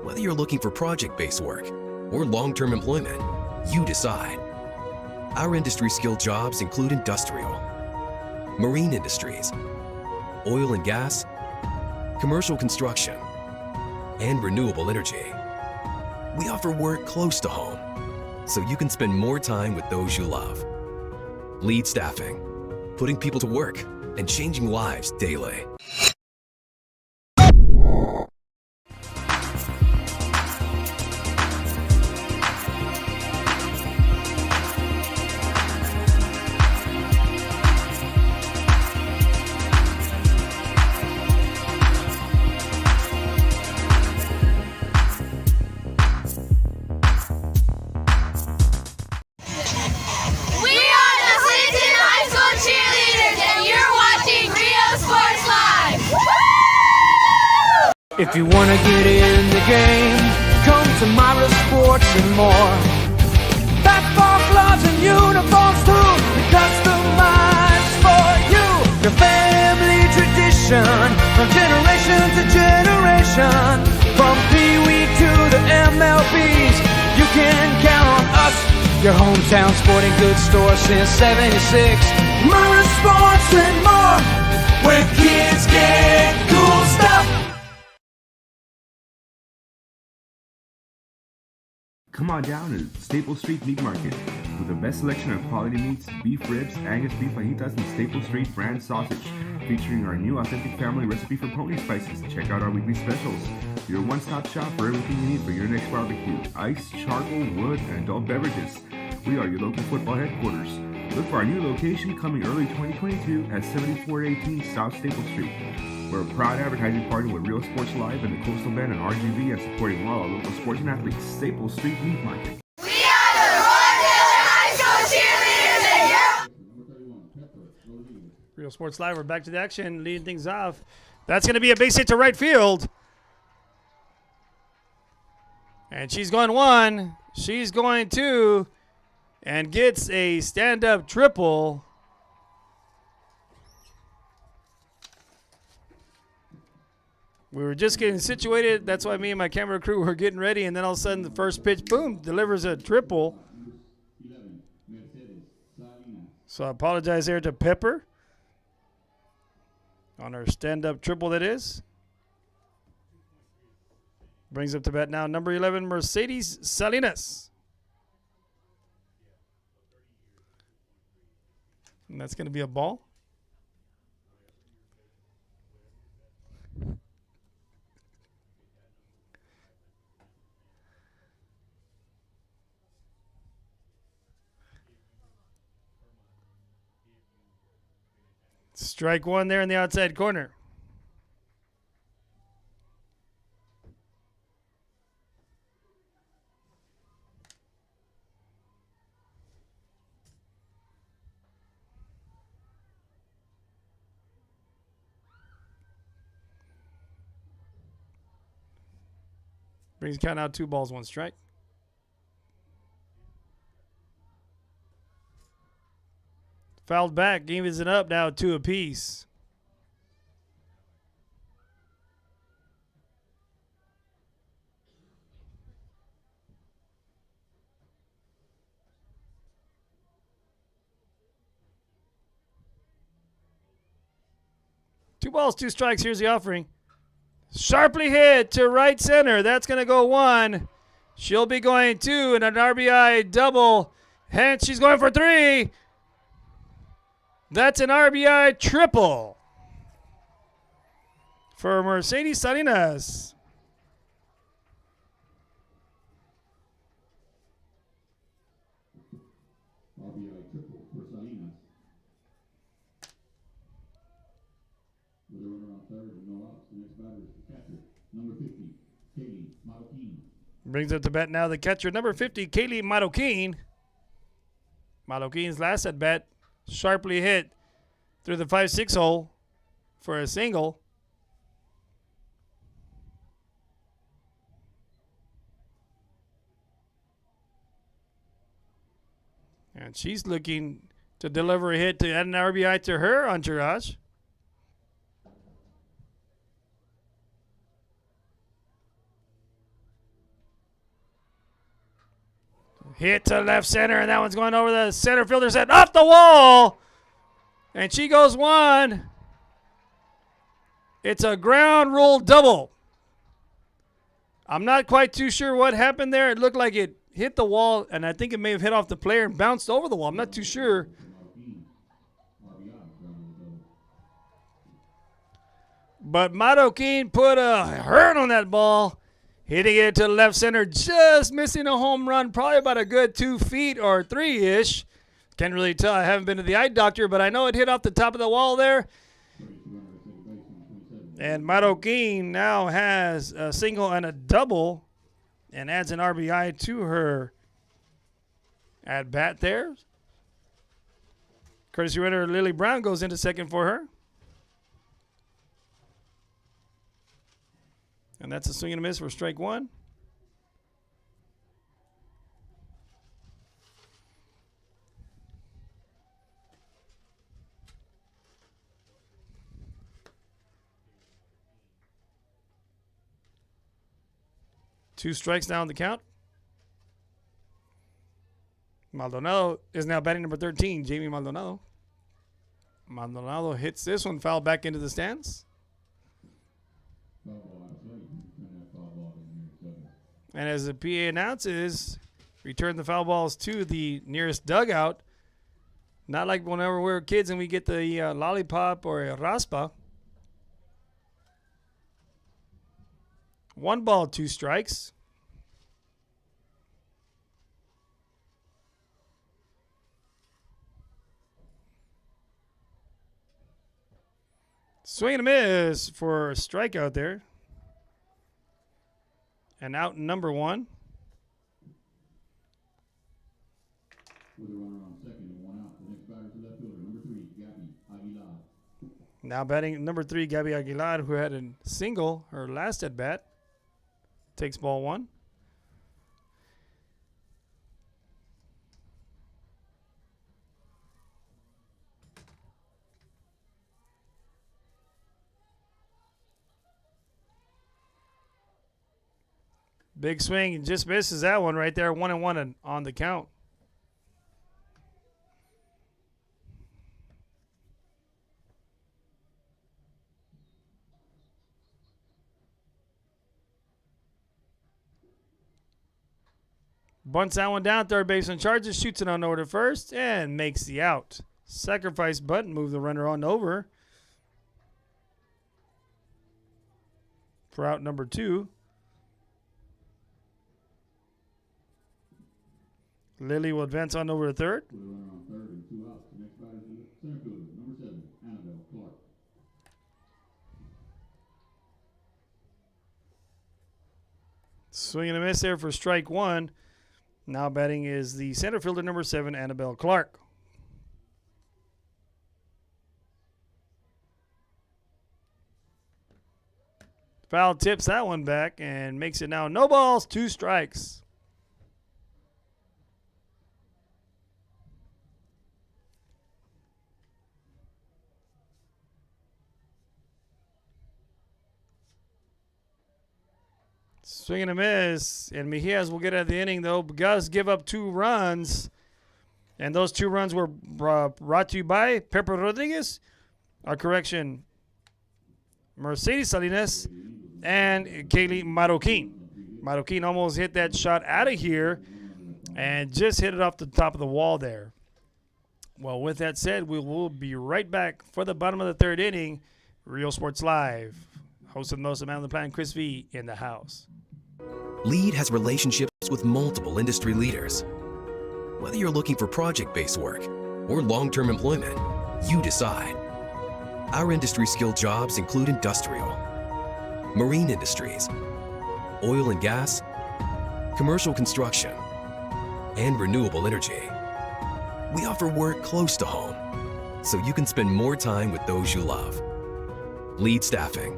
Speaker 2: Whether you're looking for project-based work or long-term employment, you decide. Our industry-skilled jobs include industrial, marine industries, oil and gas, commercial construction, and renewable energy. We offer work close to home, so you can spend more time with those you love. Lead Staffing, putting people to work and changing lives daily.
Speaker 3: If you want to get in the game, come to Myra Sports and more. Basketball gloves and uniforms too, customized for you. Your family tradition, from generation to generation. From Pee Wee to the MLBs, you can count on us. Your hometown sporting goods store since '76. Myra Sports and more, where kids get cool stuff.
Speaker 4: Come on down to Staple Street Meat Market with the best selection of quality meats, beef ribs, Angus beef fajitas, and Staple Street brand sausage, featuring our new authentic family recipe for pony spices. Check out our weekly specials. Your one-stop shop for everything you need for your next barbecue: ice, charcoal, wood, and adult beverages. We are your local football headquarters. Look for our new location coming early 2022 at 7418 South Staple Street. We're a proud advertising partner with Real Sports Live and the Coastal Band and RGV, and supporting all our local sports and athletes. Staple Street Meat Market.
Speaker 5: We are the Roy Taylor High School cheerleaders, and you're
Speaker 1: Real Sports Live, we're back to the action, leading things off. That's going to be a base hit to right field. And she's going one, she's going two, and gets a stand-up triple. We were just getting situated. That's why me and my camera crew were getting ready, and then all of a sudden the first pitch, boom, delivers a triple. So I apologize there to Pepper on her stand-up triple, that is. Brings up to bat now number 11, Mercedes Salinas. And that's going to be a ball. Strike one there in the outside corner. Brings count out 2 balls, 1 strike. Fouled back, evens it up now 2 apiece. Two balls, 2 strikes. Here's the offering. Sharply hit to right center. That's going to go 1. She'll be going 2 and an RBI double. Hence, she's going for 3. That's an RBI triple for Mercedes Salinas.
Speaker 6: RBI triple for Salinas. With a runner on third and no outs, the next batter is the catcher, number 50, Kaylee Marroquin.
Speaker 1: Brings up to bat now the catcher, number 50, Kaylee Marroquin. Marroquin's last at bat. Sharply hit through the 5-6 hole for a single. And she's looking to deliver a hit to add an RBI to her entourage. Hit to left center, and that one's going over the center fielder's head, off the wall. And she goes 1. It's a ground rule double. I'm not quite too sure what happened there. It looked like it hit the wall, and I think it may have hit off the player and bounced over the wall. I'm not too sure. But Marroquin put a hurt on that ball. Hitting it to left center, just missing a home run, probably about a good 2 feet or 3-ish. Can't really tell. I haven't been to the eye doctor, but I know it hit off the top of the wall there. And Marroquin now has a single and a double and adds an RBI to her at bat there. Courtesy runner Lily Brown goes into second for her. And that's a swing and a miss for strike one. Two strikes now on the count. Maldonado is now batting number 13, Jamie Maldonado. Maldonado hits this one, foul back into the stands. And as the PA announces, return the foul balls to the nearest dugout. Not like whenever we're kids and we get the lollipop or a raspa. 1 ball, 2 strikes. Swing and a miss for a strikeout there. And out number 1.
Speaker 6: With a runner on second and 1 out. The next batter is the left fielder, number 3, Gabby Aguilar.
Speaker 1: Now batting number 3, Gabby Aguilar, who had a single her last at bat. Takes ball 1. Big swing and just misses that one right there. 1-1 on the count. Bunts that one down. Third baseman charges, shoots it on over to first, and makes the out. Sacrifice bunt, move the runner on over for out number 2. Lily will advance on over to third.
Speaker 6: With a runner on third and 2 outs. The next batter is the center fielder, number 7, Annabelle Clark.
Speaker 1: Swing and a miss there for strike 1. Now batting is the center fielder, number 7, Annabelle Clark. Foul tips that one back and makes it now no balls, 2 strikes. Swing and a miss, and Mejias will get out of the inning, though. Gus give up 2 runs, and those 2 runs were brought to you by Pepper Rodriguez, correction, Mercedes Salinas, and Kaylee Marroquin. Marroquin almost hit that shot out of here and just hit it off the top of the wall there. Well, with that said, we will be right back for the bottom of the 3rd inning. Real Sports Live. Host of the most man on the planet, Chris V, in the house.
Speaker 2: Lead has relationships with multiple industry leaders. Whether you're looking for project-based work or long-term employment, you decide. Our industry-skilled jobs include industrial, marine industries, oil and gas, commercial construction, and renewable energy. We offer work close to home, so you can spend more time with those you love. Lead Staffing,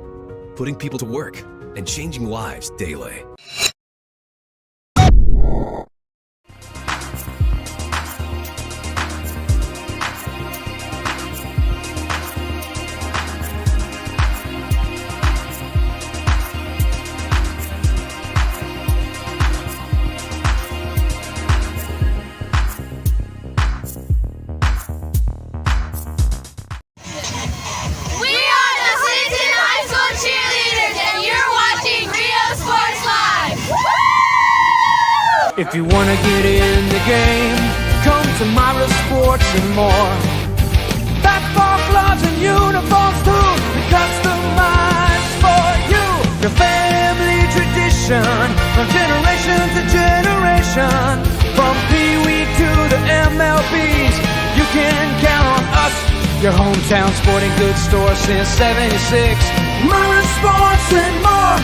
Speaker 2: putting people to work and changing lives daily.
Speaker 5: We are the Clinton High School cheerleaders, and you're watching Rio Sports Live. Woo!
Speaker 3: If you wanna get in the game, come to Myra Sports and more. Basketball gloves and uniforms too, customized for you. Your family tradition, from generation to generation, from Pee Wee to the MLBs, you can count on us. Your hometown sporting goods store since '76. Myra Sports and more,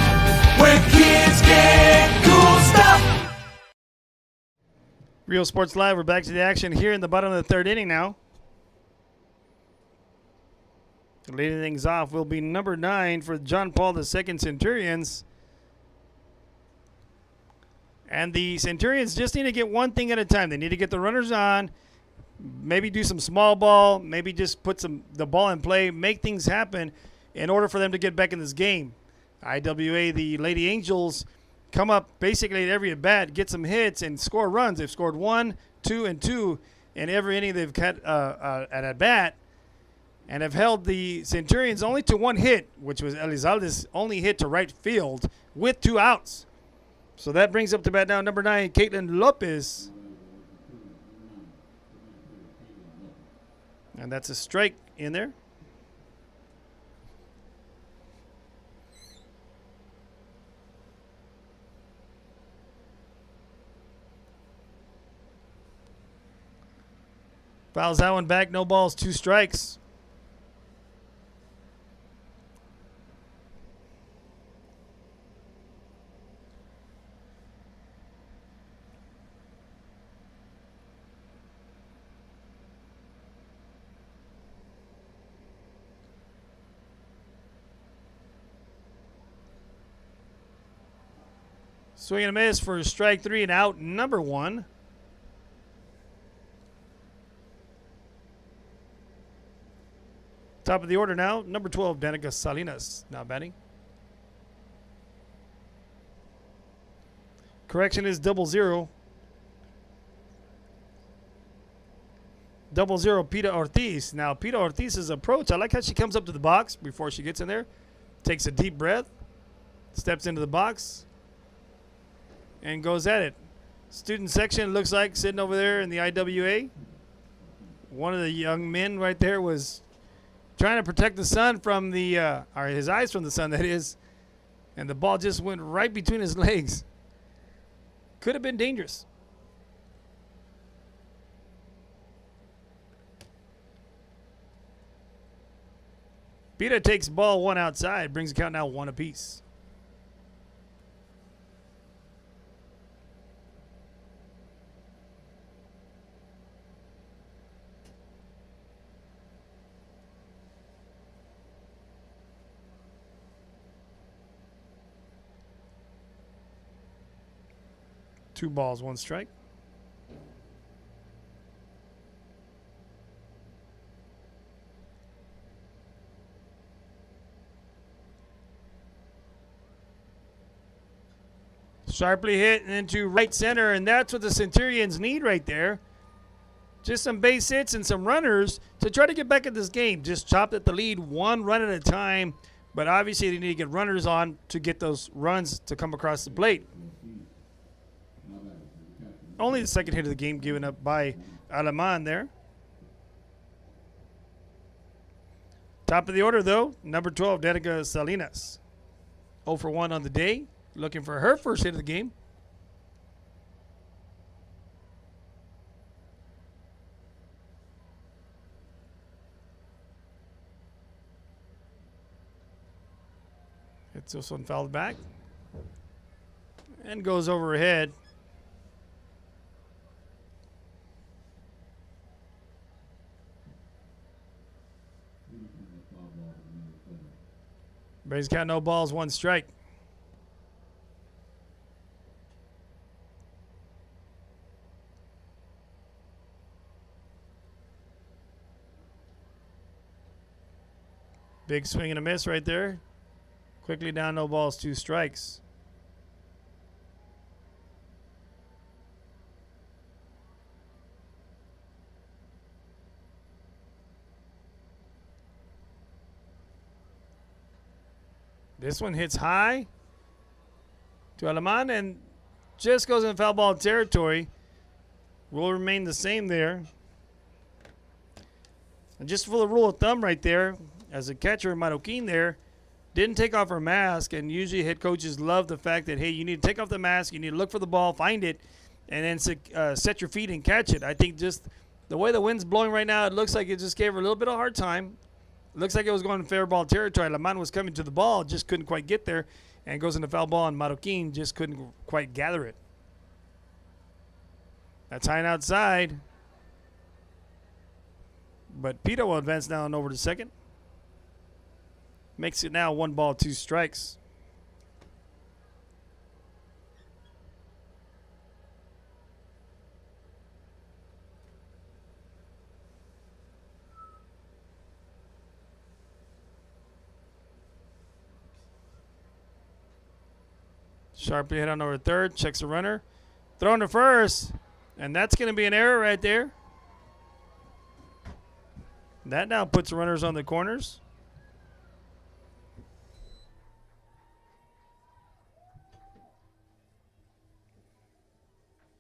Speaker 3: where kids get cool stuff.
Speaker 1: Real Sports Live, we're back to the action here in the bottom of the 3rd inning now. Leading things off will be number 9 for John Paul II Centurions. And the Centurions just need to get one thing at a time. They need to get the runners on, maybe do some small ball, maybe just put the ball in play, make things happen in order for them to get back in this game. IWA, the Lady Angels, come up basically at every at-bat, get some hits, and score runs. They've scored 1, 2, and 2 in every inning they've cut at-bat, and have held the Centurions only to one hit, which was Elizalde's only hit to right field with 2 outs. So that brings up to bat now number 9, Caitlin Lopez. And that's a strike in there. Fouls that one back, no balls, 2 strikes. Swing and a miss for strike 3 and out number 1. Top of the order now, number 12, Danica Salinas now batting. Correction is 0-0. 0-0, Pita Ortiz. Now, Pita Ortiz's approach, I like how she comes up to the box before she gets in there. Takes a deep breath, steps into the box, and goes at it. Student section looks like sitting over there in the IWA. One of the young men right there was trying to protect the sun from the, or his eyes from the sun, that is. And the ball just went right between his legs. Could have been dangerous. Pita takes ball 1 outside, brings the count now 1 apiece. Two balls, 1 strike. Sharply hit into right center, and that's what the Centurions need right there. Just some base hits and some runners to try to get back in this game. Just chopped at the lead 1 run at a time, but obviously they need to get runners on to get those runs to come across the plate. Only the second hit of the game given up by Alaman there. Top of the order, though, number 12, Danica Salinas. 0 for 1 on the day, looking for her first hit of the game. Hits this one fouled back and goes over her head. Base count, no balls, 1 strike. Big swing and a miss right there. Quickly down, no balls, 2 strikes. This one hits high to Alaman and just goes in foul ball territory. Will remain the same there. And just for the rule of thumb right there, as a catcher, Marroquin there didn't take off her mask, and usually head coaches love the fact that, hey, you need to take off the mask, you need to look for the ball, find it, and then set your feet and catch it. I think just the way the wind's blowing right now, it looks like it just gave her a little bit of a hard time. Looks like it was going to fair ball territory. Alaman was coming to the ball, just couldn't quite get there, and goes into foul ball, and Marroquin just couldn't quite gather it. That's high and outside. But Pita will advance now and over to second. Makes it now 1 ball, 2 strikes. Sharply hit on over third. Checks the runner. Throwing to first. And that's going to be an error right there. That now puts runners on the corners.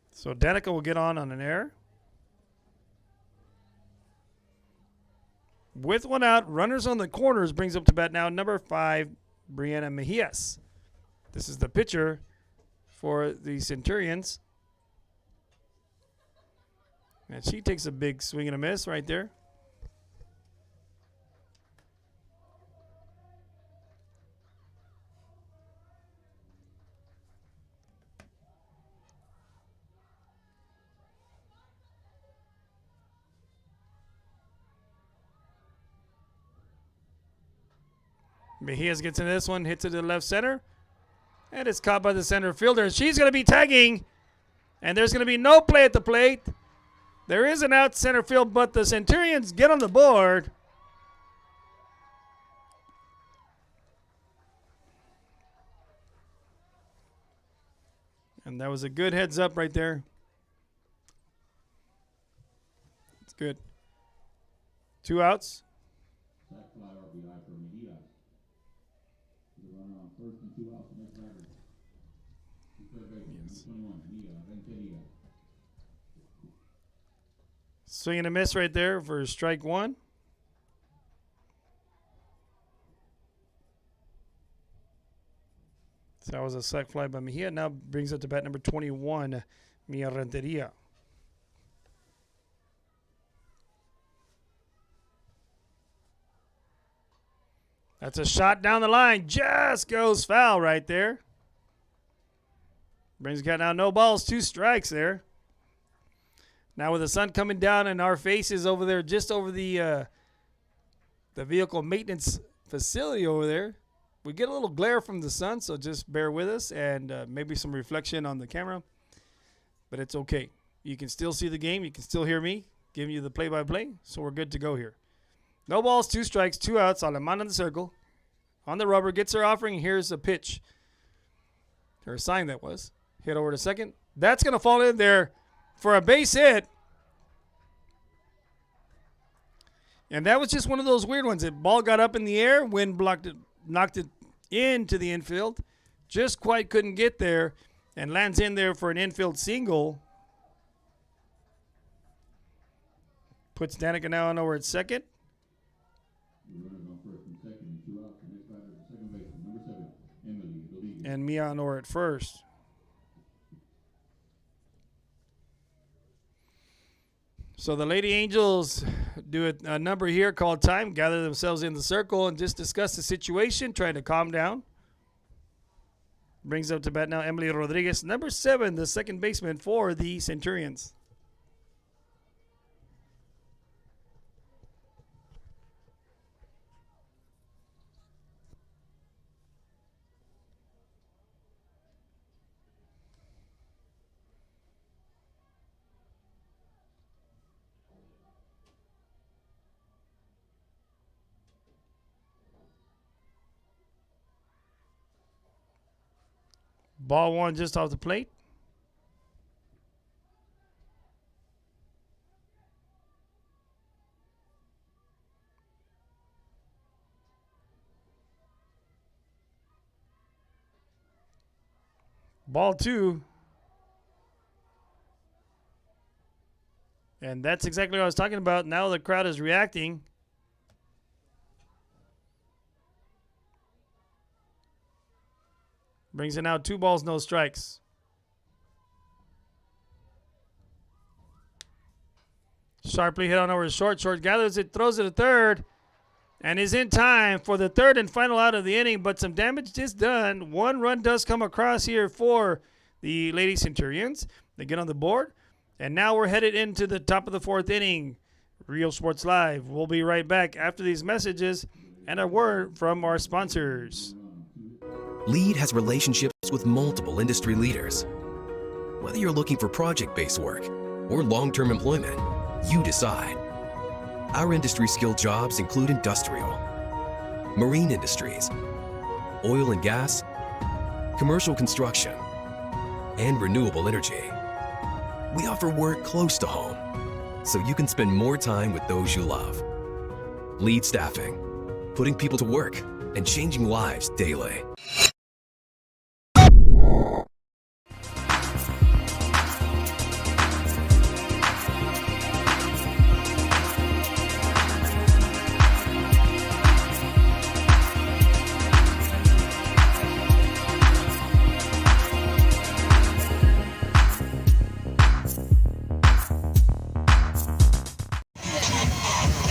Speaker 1: So Danica will get on an error. With one out, runners on the corners brings up to bat now number 5, Brianna Mejias. This is the pitcher for the Centurions. And she takes a big swing and a miss right there. Mejias gets into this one, hits it to the left center, and it's caught by the center fielder. She's going to be tagging, and there's going to be no play at the plate. There is an out center field, but the Centurions get on the board. And that was a good heads up right there. It's good. 2 outs. Swing and a miss right there for strike 1. So that was a sac fly by Mejia. Now brings up to bat number 21, Mia Renteria. That's a shot down the line. Just goes foul right there. Brings the count now. No balls, 2 strikes there. Now with the sun coming down and our faces over there, just over the vehicle maintenance facility over there, we get a little glare from the sun, so just bear with us and maybe some reflection on the camera. But it's okay. You can still see the game. You can still hear me giving you the play-by-play, so we're good to go here. No balls, 2 strikes, 2 outs. Aleman in the circle. On the rubber, gets her offering. Here's a pitch. Or a sign that was. Hit over to second. That's going to fall in there for a base hit. And that was just one of those weird ones. The ball got up in the air, wind blocked it, knocked it into the infield. Just quite couldn't get there and lands in there for an infield single. Puts Danica now on over at second. And Mia on over at first. So the Lady Angels do a number here called time, gather themselves in the circle, and just discuss the situation, trying to calm down. Brings up to bat now Emily Rodriguez, number 7, the second baseman for the Centurions. Ball 1 just off the plate. Ball 2. And that's exactly what I was talking about. Now the crowd is reacting. Brings it out 2 balls, no strikes. Sharply hit on over short. Short gathers it, throws it to third, and is in time for the third and final out of the inning. But some damage is done. 1 run does come across here for the Lady Centurions. They get on the board, and now we're headed into the top of the 4th inning. Real Sports Live. We'll be right back after these messages and a word from our sponsors.
Speaker 2: LEAD has relationships with multiple industry leaders. Whether you're looking for project-based work or long-term employment, you decide. Our industry-skilled jobs include industrial, marine industries, oil and gas, commercial construction, and renewable energy. We offer work close to home, so you can spend more time with those you love. Lead Staffing, putting people to work and changing lives daily.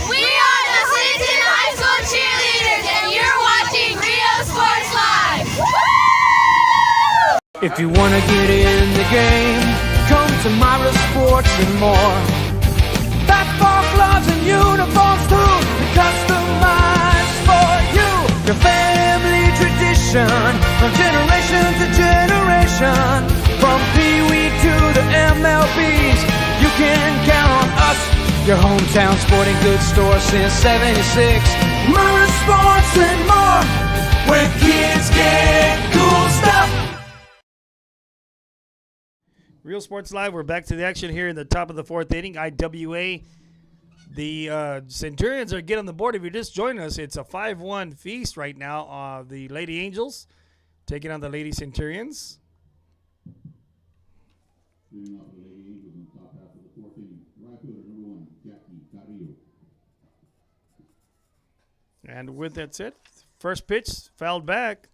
Speaker 5: We are the Clinton High School cheerleaders, and you're watching Rio Sports Live. Woo!
Speaker 3: If you wanna get in the game, come to Myra Sports and more. Basketball gloves and uniforms too, customized for you. Your family tradition, from generation to generation. From Pee Wee to the MLBs, you can count on us. Your hometown sporting goods store since '76. Myra Sports and more, where kids get cool stuff.
Speaker 1: Real Sports Live. We're back to the action here in the top of the fourth inning. IWA. The Centurions are getting on the board. If you're just joining us, it's a 5-1 feast right now. The Lady Angels taking on the Lady Centurions.
Speaker 6: Leading off the Lady Angels in the top half of the fourth inning. Right fielder number 1, Jackie Carrillo.
Speaker 1: And with that said, first pitch fouled back.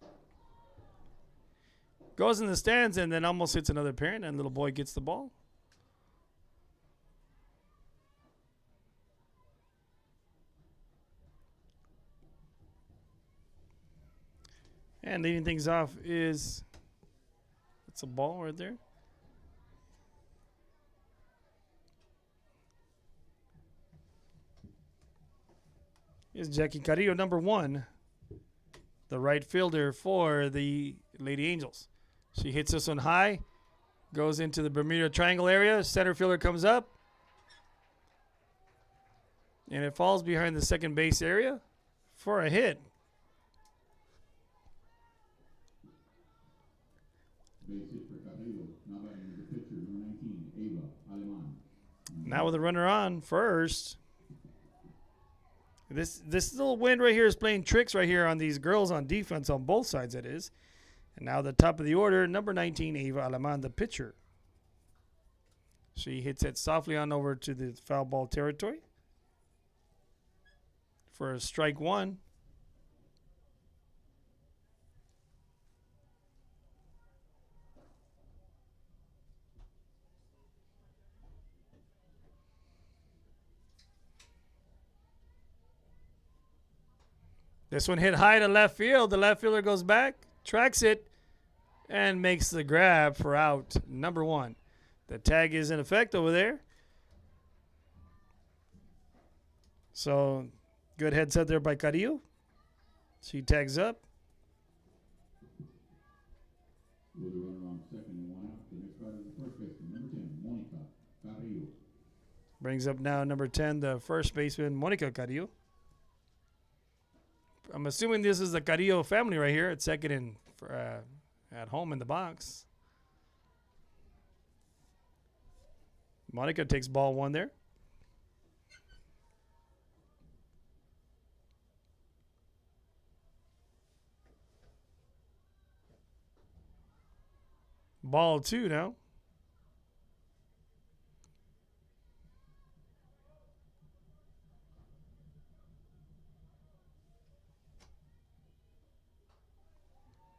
Speaker 1: Goes in the stands and then almost hits another parent, and little boy gets the ball. And leading things off is, it's a ball right there. Is Jackie Carrillo, number 1, the right fielder for the Lady Angels. She hits this one high, goes into the Bermuda Triangle area. Center fielder comes up, and it falls behind the second base area for a hit.
Speaker 6: Base hit for Carrillo. Now batting the pitcher, number 19, Ava Aleman.
Speaker 1: Now with a runner on first. This little wind right here is playing tricks right here on these girls on defense on both sides, it is. And now the top of the order, number 19, Ava Aleman, the pitcher. She hits it softly on over to the foul ball territory for a strike 1. This one hit high to left field. The left fielder goes back, tracks it, and makes the grab for out number 1. The tag is in effect over there. So, good headset there by Carrillo. She tags up.
Speaker 6: With a runner on second and 1 out. The next batter is the first baseman, number 10, Monica Carrillo.
Speaker 1: Brings up now number 10, the first baseman, Monica Carrillo. I'm assuming this is the Carrillo family right here at second and at home in the box. Monica takes ball 1 there. Ball 2 now.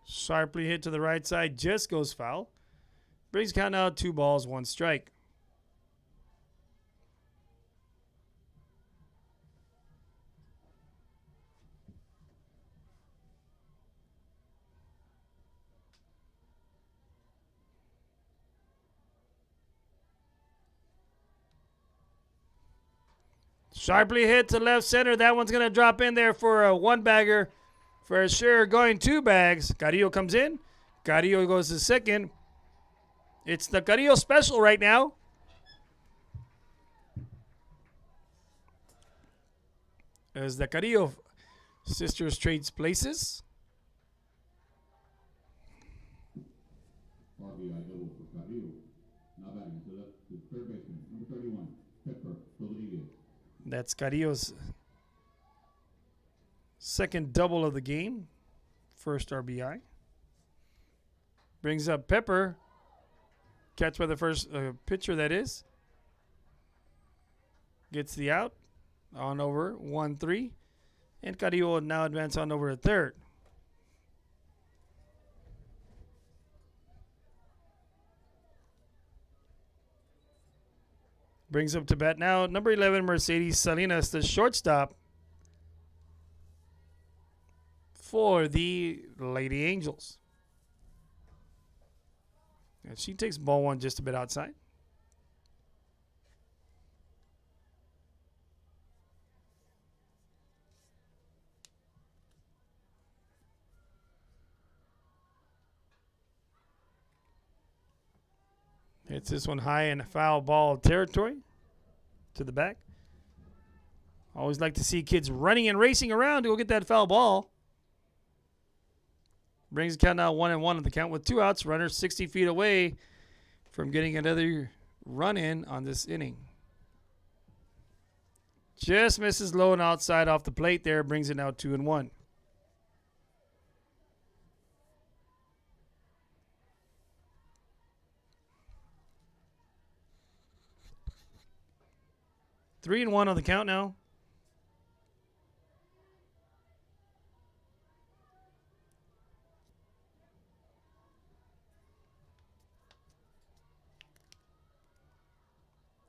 Speaker 1: Sharply hit to the right side, just goes foul. Brings count out 2 balls, 1 strike. Sharply hit to left center. That one's going to drop in there for a 1-bagger. For sure, going 2 bags. Carrillo comes in. Carrillo goes to second. It's the Carrillo special right now. As the Carrillo sisters trades places. That's Carrillo's second double of the game. First RBI. Brings up Pepper. Catch by the first pitcher, that is. Gets the out. On over 1-3. And Carrillo now advance on over to third. Brings up to bat now number 11, Mercedes Salinas, the shortstop for the Lady Angels. And she takes ball one just a bit outside. Hits this one high in foul ball territory to the back. Always like to see kids running and racing around to go get that foul ball. Brings the count now 1-1 on the count with 2 outs. Runner 60 feet away from getting another run in on this inning. Just misses low and outside off the plate there. Brings it now 2-1. Three and 1 on the count now.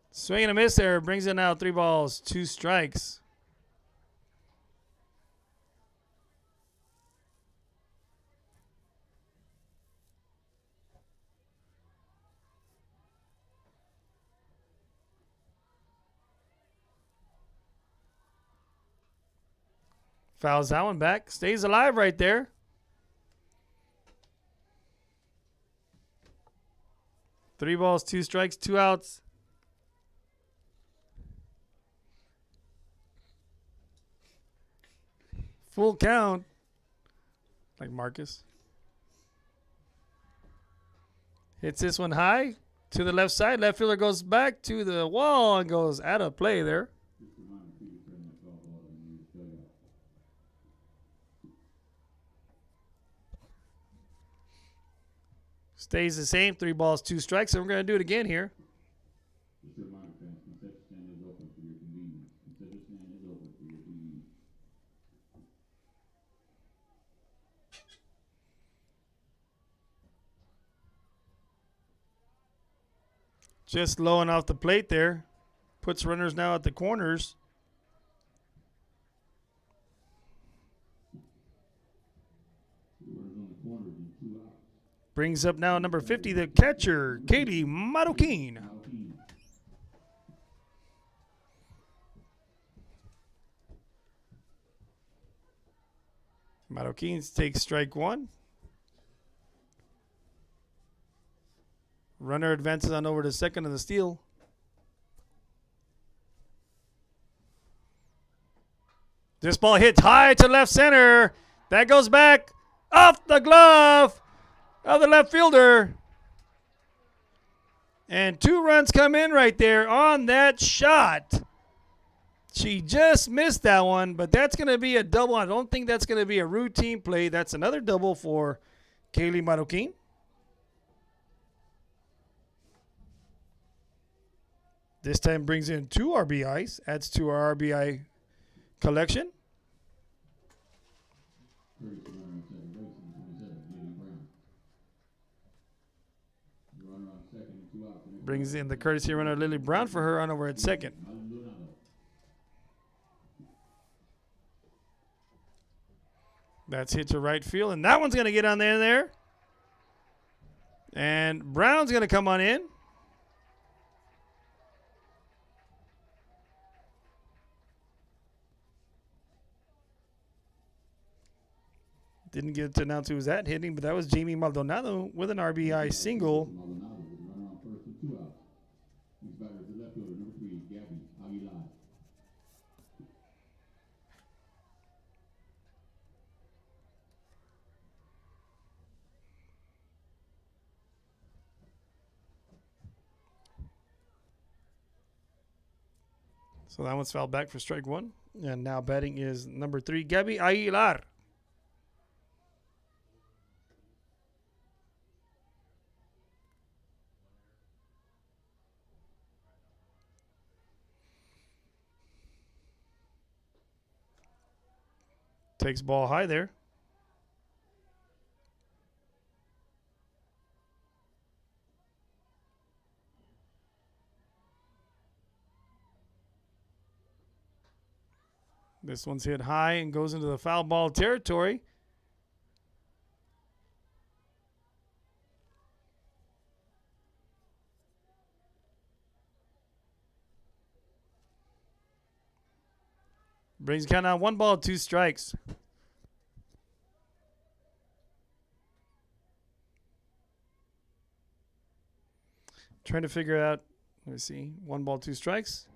Speaker 1: Swing and a miss there. Brings it now 3 balls, 2 strikes. Fouls that one back. Stays alive right there. Three balls, 2 strikes, 2 outs. Full count. Like Marcus. Hits this one high to the left side. Left fielder goes back to the wall and goes out of play there. Stays the same. 3 balls, 2 strikes. And we're going to do it again here. Just low and off the plate there. Puts runners now at the corners. Brings up now number 50, the catcher, Katie Marroquin. Marroquin takes strike 1. Runner advances on over to second of the steal. This ball hits high to left center. That goes back off the glove of the left fielder. And 2 runs come in right there on that shot. She just missed that one, but that's going to be a double. I don't think that's going to be a routine play. That's another double for Kaylee Marroquin. This time brings in 2 RBIs, adds to our RBI collection. Brings in the courtesy runner Lily Brown for her on over at second. That's hit to right field, and that one's going to get on there. And Brown's going to come on in. Didn't get to announce who was that hitting, but that was Jamie Maldonado with an RBI single. So that one's fouled back for strike one. And now batting is number 3, Gabby Aguilar. Takes ball high there. This one's hit high and goes into the foul ball territory. Brings count out 1 ball, 2 strikes. Trying to figure out, let me see, 1 ball, 2 strikes.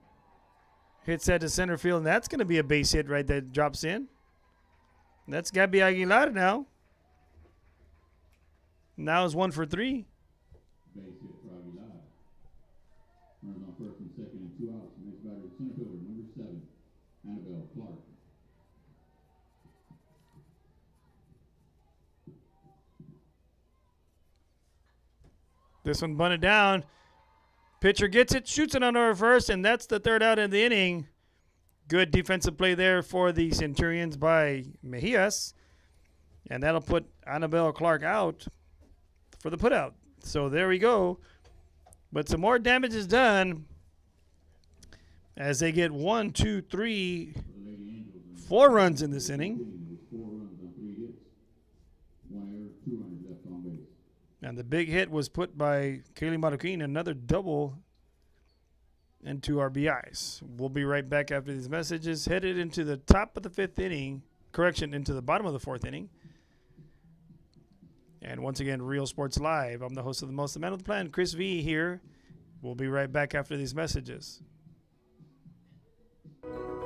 Speaker 1: Hits that to center field, and that's going to be a base hit right that drops in. That's Gabby Aguilar now. Now is 1 for 3.
Speaker 6: Base hit for Aguilar. Runners on first and second and 2 outs. Next batter is center fielder number 7, Annabelle Clark.
Speaker 1: This one bunted down. Pitcher gets it, shoots it on over first, and that's the 3rd out of the inning. Good defensive play there for the Centurions by Mejias. And that'll put Annabelle Clark out for the putout. So there we go. But some more damage is done as they get 1, 2, 3, 4 runs in this inning.
Speaker 6: 4 runs on 3 hits. 1 error, 2 runners left on base.
Speaker 1: And the big hit was put by Kaylee Marroquin, another double and 2 RBIs. We'll be right back after these messages. Headed into the top of the 5th inning. Correction, into the bottom of the 4th inning. And once again, Real Sports Live. I'm the host of the Most, the Man with the Plan, Chris V here. We'll be right back after these messages.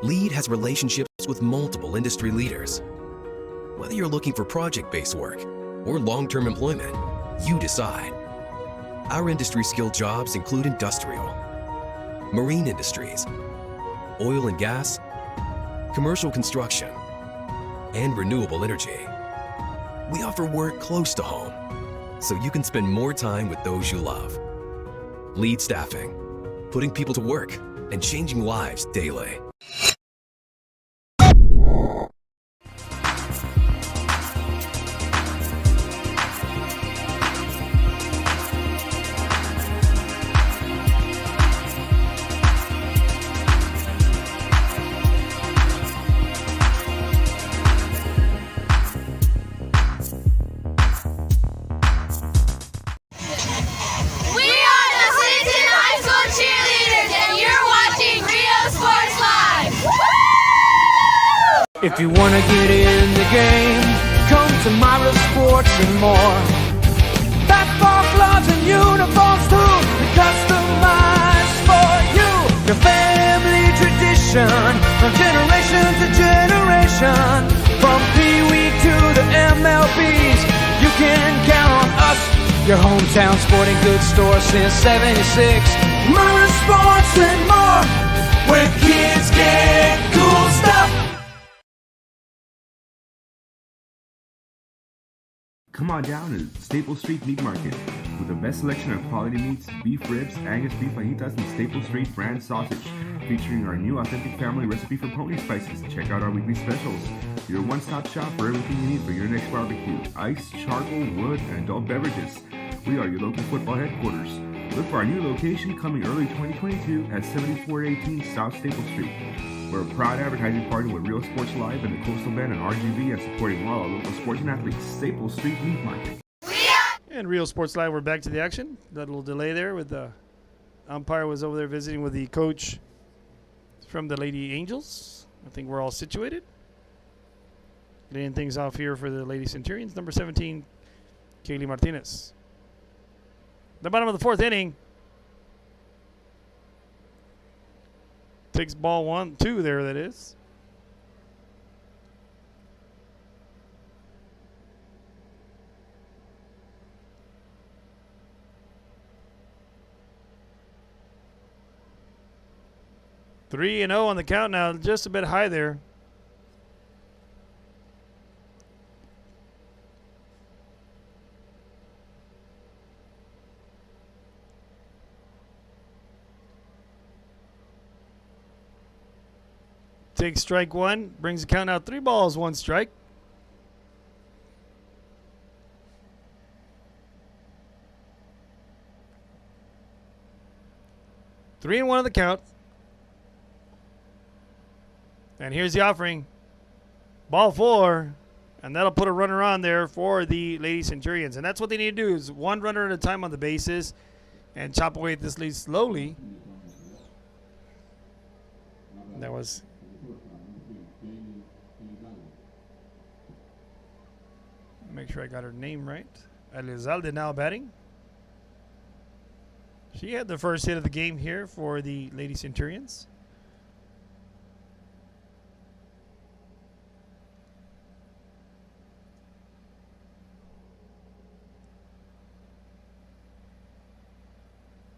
Speaker 2: Lead has relationships with multiple industry leaders. Whether you're looking for project-based work or long-term employment, you decide. Our industry-skilled jobs include industrial, marine industries, oil and gas, commercial construction, and renewable energy. We offer work close to home, so you can spend more time with those you love. Lead Staffing, putting people to work and changing lives daily.
Speaker 5: We are the Clinton High School cheerleaders, and you're watching Rio Sports Live.
Speaker 3: If you wanna get in the game, come to Myra Sports and more. Basketball gloves and uniforms too, customized for you. Your family tradition, from generation to generation. From Pee Wee to the MLBs, you can count on us. Your hometown sporting goods store since '76. Myra Sports and more, where kids get cool stuff.
Speaker 4: Come on down to Staple Street Meat Market with the best selection of quality meats, beef ribs, Angus beef fajitas, and Staple Street brand sausage, featuring our new authentic family recipe for pony spices. Check out our weekly specials. Your one-stop shop for everything you need for your next barbecue: ice, charcoal, wood, and adult beverages. We are your local football headquarters. Look for our new location coming early 2022 at 7418 South Staple Street. We're a proud advertising partner with Real Sports Live and the Coastal Band and RGV, and supporting all our local sports and athletes. Staple Street Meat Market.
Speaker 1: And Real Sports Live, we're back to the action. That little delay there with the umpire was over there visiting with the coach from the Lady Angels. I think we're all situated. Laying things off here for the Lady Centurions. Number 17, Kaylee Martinez. The bottom of the 4th inning. Takes ball 1, 2 there, that is. 3-0 on the count now, just a bit high there. Takes strike one, brings the count out 3 balls, 1 strike. Three and 1 on the count. And here's the offering. Ball 4. And that'll put a runner on there for the Lady Centurions. And that's what they need to do is 1 runner at a time on the bases and chop away at this lead slowly. That was... Make sure I got her name right. Elizalde now batting. She had the first hit of the game here for the Lady Centurions.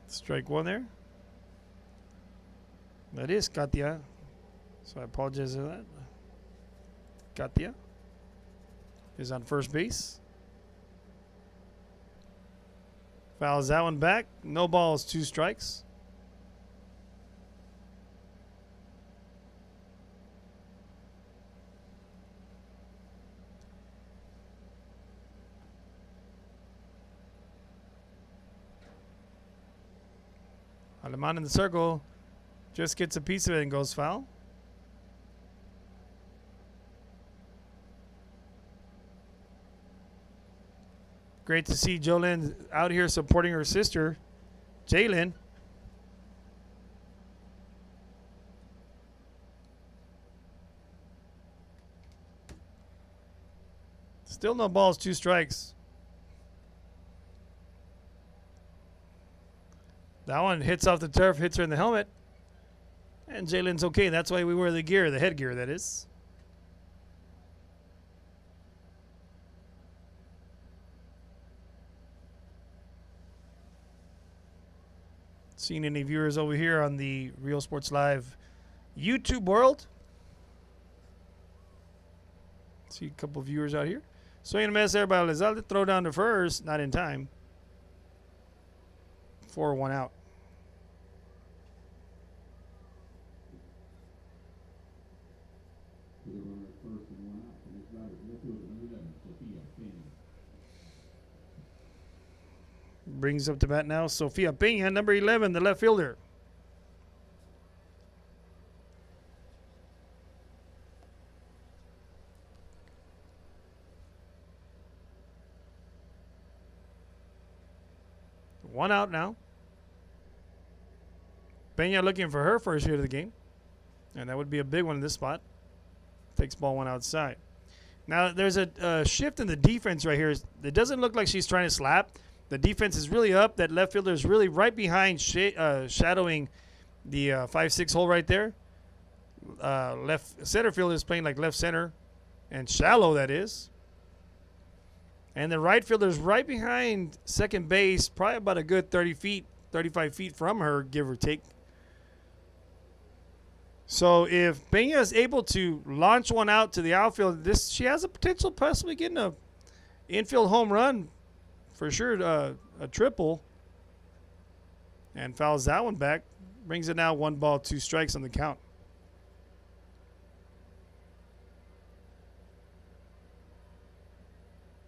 Speaker 1: Strike one there. That is Katia. So I apologize for that. Katia is on first base. Fouls that one back. No balls, 2 strikes. Aleman in the circle just gets a piece of it and goes foul. Great to see Jolyn out here supporting her sister, Jalen. Still no balls, 2 strikes. That one hits off the turf, hits her in the helmet. And Jalen's okay. That's why we wear the gear, the headgear, that is. Seen any viewers over here on the Real Sports Live YouTube world? See a couple viewers out here. Swing and a miss there by Elizalde. Throw down to first. Not in time. 4-1 out. Brings up to bat now Sofia Peña, number 11, the left fielder. One out now. Peña looking for her first hit of the game. And that would be a big one in this spot. Takes ball 1 outside. Now, there's a shift in the defense right here. It doesn't look like she's trying to slap. The defense is really up. That left fielder is really right behind, shadowing the 5-6 hole right there. Left center fielder is playing like left center, and shallow that is. And the right fielder is right behind second base, probably about a good 30 feet, 35 feet from her, give or take. So if Peña is able to launch one out to the outfield, she has a potential possibly getting a infield home run. For sure, a triple. And fouls that one back. Brings it now 1 ball, 2 strikes on the count.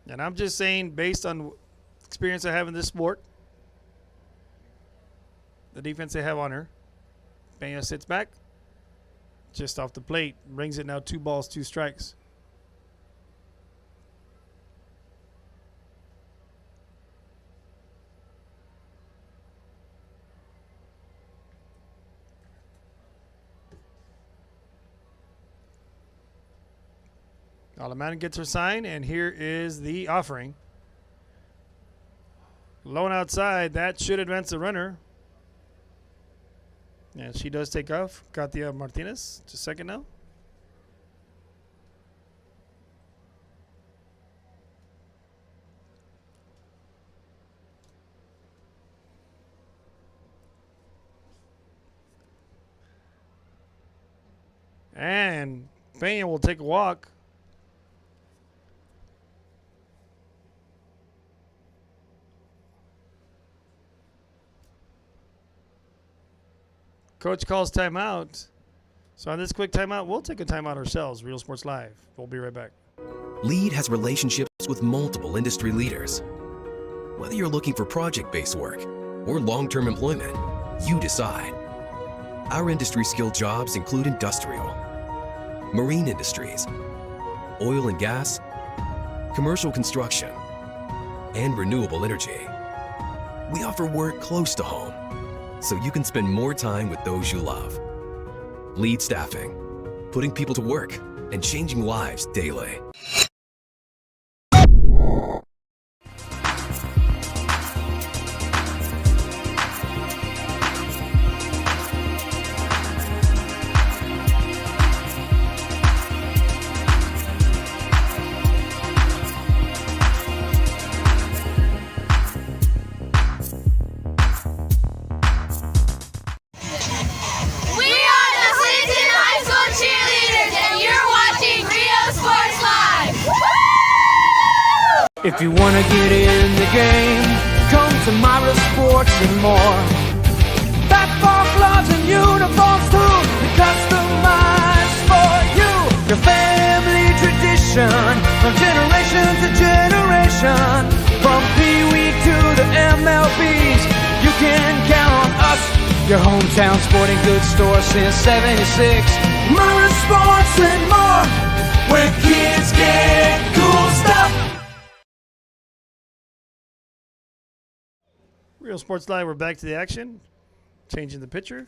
Speaker 1: And I'm just saying, based on experience I have in this sport, the defense they have on her, Peña sits back, just off the plate. Brings it now 2 balls, 2 strikes. Alamana gets her sign, and here is the offering. Low and outside. That should advance the runner. And she does take off. Katia Martinez to second now. And Peña will take a walk. Coach calls timeout. So on this quick timeout, we'll take a timeout ourselves. Real Sports Live. We'll be right back.
Speaker 2: Lead has relationships with multiple industry leaders. Whether you're looking for project-based work or long-term employment, you decide. Our industry-skilled jobs include industrial, marine industries, oil and gas, commercial construction, and renewable energy. We offer work close to home, so you can spend more time with those you love. Lead Staffing, putting people to work and changing lives daily.
Speaker 5: We are the Clinton High School cheerleaders, and you're watching Rio Sports Live.
Speaker 3: If you wanna get in the game, come to Myra Sports and more. Basketball gloves and uniforms too, customized for you. Your family tradition, from generation to generation, from Pee Wee to the MLBs, you can count on us. Your hometown sporting goods store since '76. Myra Sports and more, where kids get cool stuff.
Speaker 1: Real Sports Live, we're back to the action. Changing the pitcher.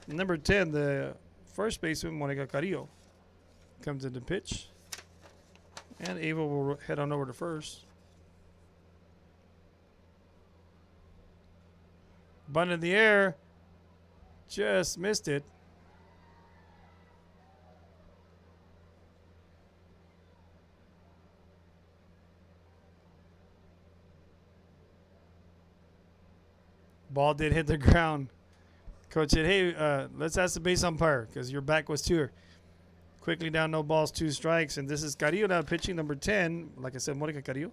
Speaker 1: Number 10, the first baseman, Monica Carrillo, comes in the pitch. And Ava will head on over to first. Bunt in the air. Just missed it. Ball did hit the ground. Coach said, hey, let's ask the base umpire because your back was to her. Quickly down, no balls, 2 strikes. And this is Carrillo now pitching, number 10. Like I said, Monica Carrillo.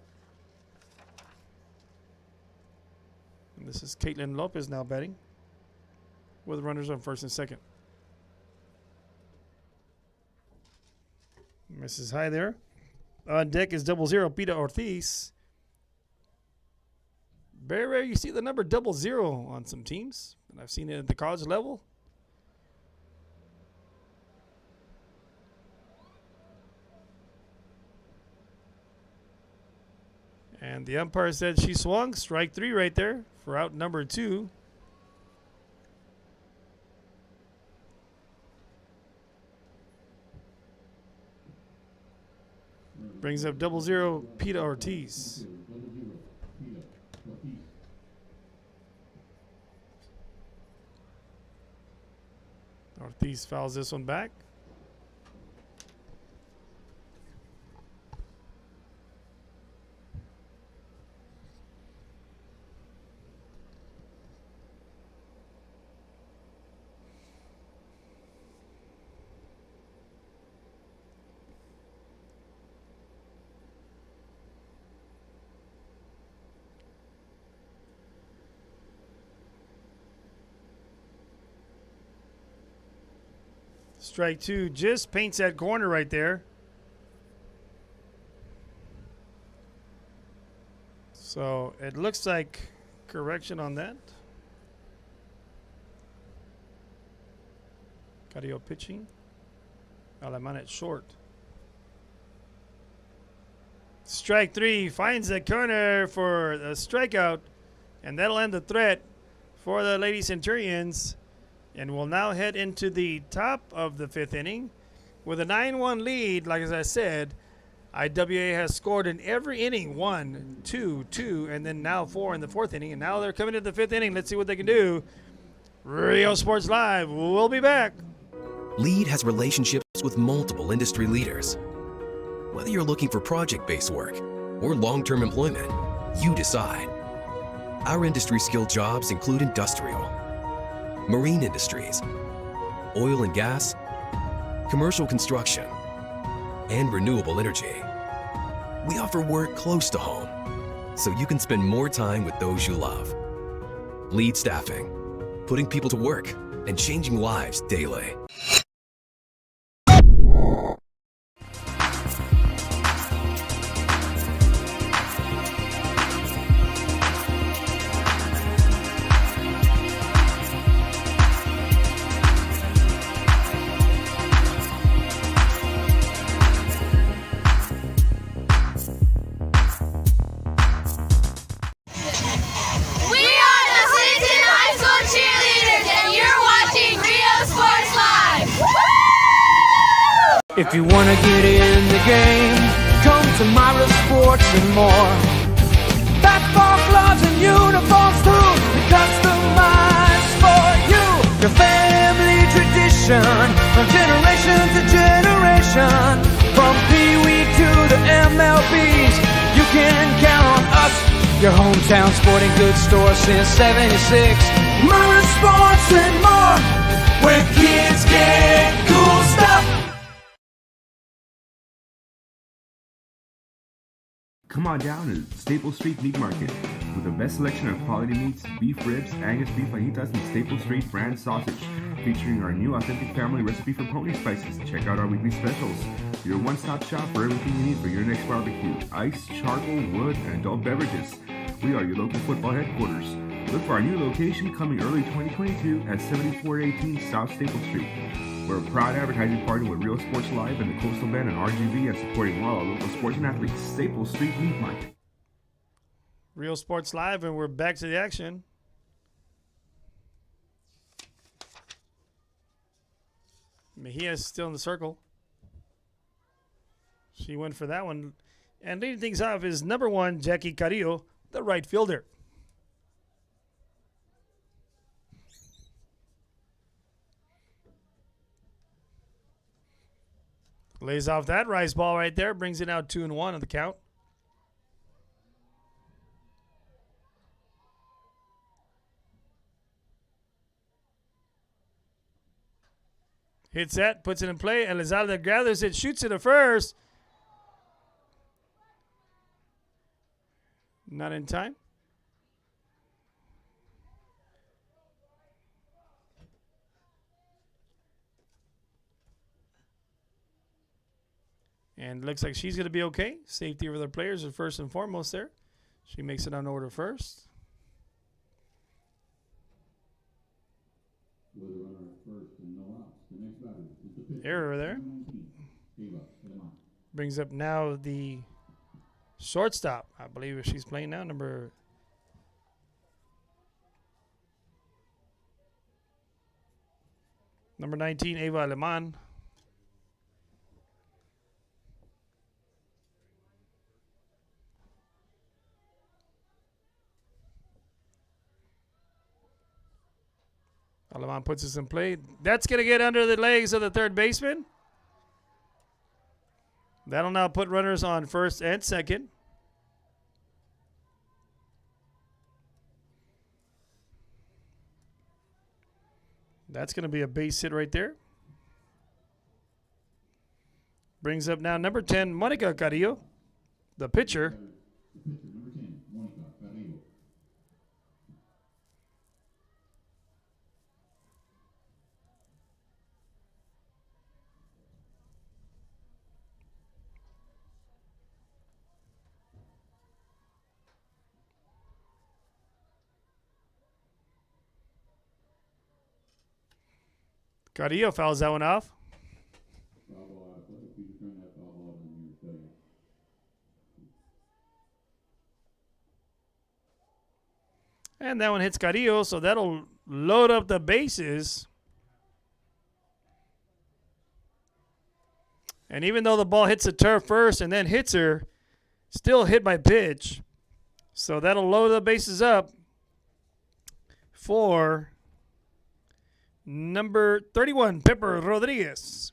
Speaker 1: And this is Caitlin Lopez now batting with runners on first and second. Misses high there. On deck is 00, Pita Ortiz. Very rare you see the number 00 on some teams, and I've seen it at the college level. And the umpire said she swung. Strike 3 right there for out number 2. Brings up 00, Pita Ortiz. Ortiz fouls this one back. Strike 2 just paints that corner right there. So it looks like correction on that. Carrillo pitching. Alaman at short. Strike 3 finds the corner for a strikeout, and that'll end the threat for the Lady Centurions. And we'll now head into the top of the 5th inning with a 9-1 lead. Like as I said, IWA has scored in every inning, 1, 2, 2, and then now 4 in the 4th inning. And now they're coming to the 5th inning. Let's see what they can do. Rio Sports Live. We'll be back.
Speaker 2: Lead has relationships with multiple industry leaders. Whether you're looking for project-based work or long-term employment, you decide. Our industry-skilled jobs include industrial, marine industries, oil and gas, commercial construction, and renewable energy. We offer work close to home, so you can spend more time with those you love. Lead Staffing, putting people to work and changing lives daily.
Speaker 5: We are the Clinton High School cheerleaders, and you're watching Rio Sports Live. Woo!
Speaker 3: If you wanna get in the game, come to Myra Sports and more. Basketball gloves and uniforms too, customized for you. Your family tradition, from generation to generation. From Pee Wee to the MLBs, you can count on us. Your hometown sporting goods store since '76. Myra Sports and more, where kids get cool stuff.
Speaker 4: Come on down to Staple Street Meat Market with the best selection of quality meats, beef ribs, Angus beef fajitas, and Staple Street brand sausage, featuring our new authentic family recipe for pony spices. Check out our weekly specials. Your one-stop shop for everything you need for your next barbecue: ice, charcoal, wood, and adult beverages. We are your local football headquarters. Look for our new location coming early 2022 at 7418 South Staple Street. We're a proud advertising partner with Real Sports Live and the Coastal Band and RGV, and supporting all our local sports and athletes. Staple Street Meat Market.
Speaker 1: Real Sports Live, and we're back to the action. Mejia's still in the circle. She went for that one. And leading things off is number 1, Jackie Carrillo, the right fielder. Lays off that rise ball right there, brings it out 2-1 on the count. Hits that, puts it in play, and Elizalde gathers it, shoots it to first. Not in time. And looks like she's going to be okay. Safety of the players are first and foremost there. She makes it on order first. Error there. Brings up now the shortstop. I believe if she's playing now, number Number 19, Ava Aleman. Aleman puts this in play. That's going to get under the legs of the third baseman. That'll now put runners on first and second. That's going to be a base hit right there. Brings up now number 10, Monica Carrillo, the pitcher. Carrillo fouls that one off. And that one hits Carrillo, so that'll load up the bases. And even though the ball hits the turf first and then hits her, still hit by pitch. So that'll load the bases up for number 31, Pepper Rodriguez.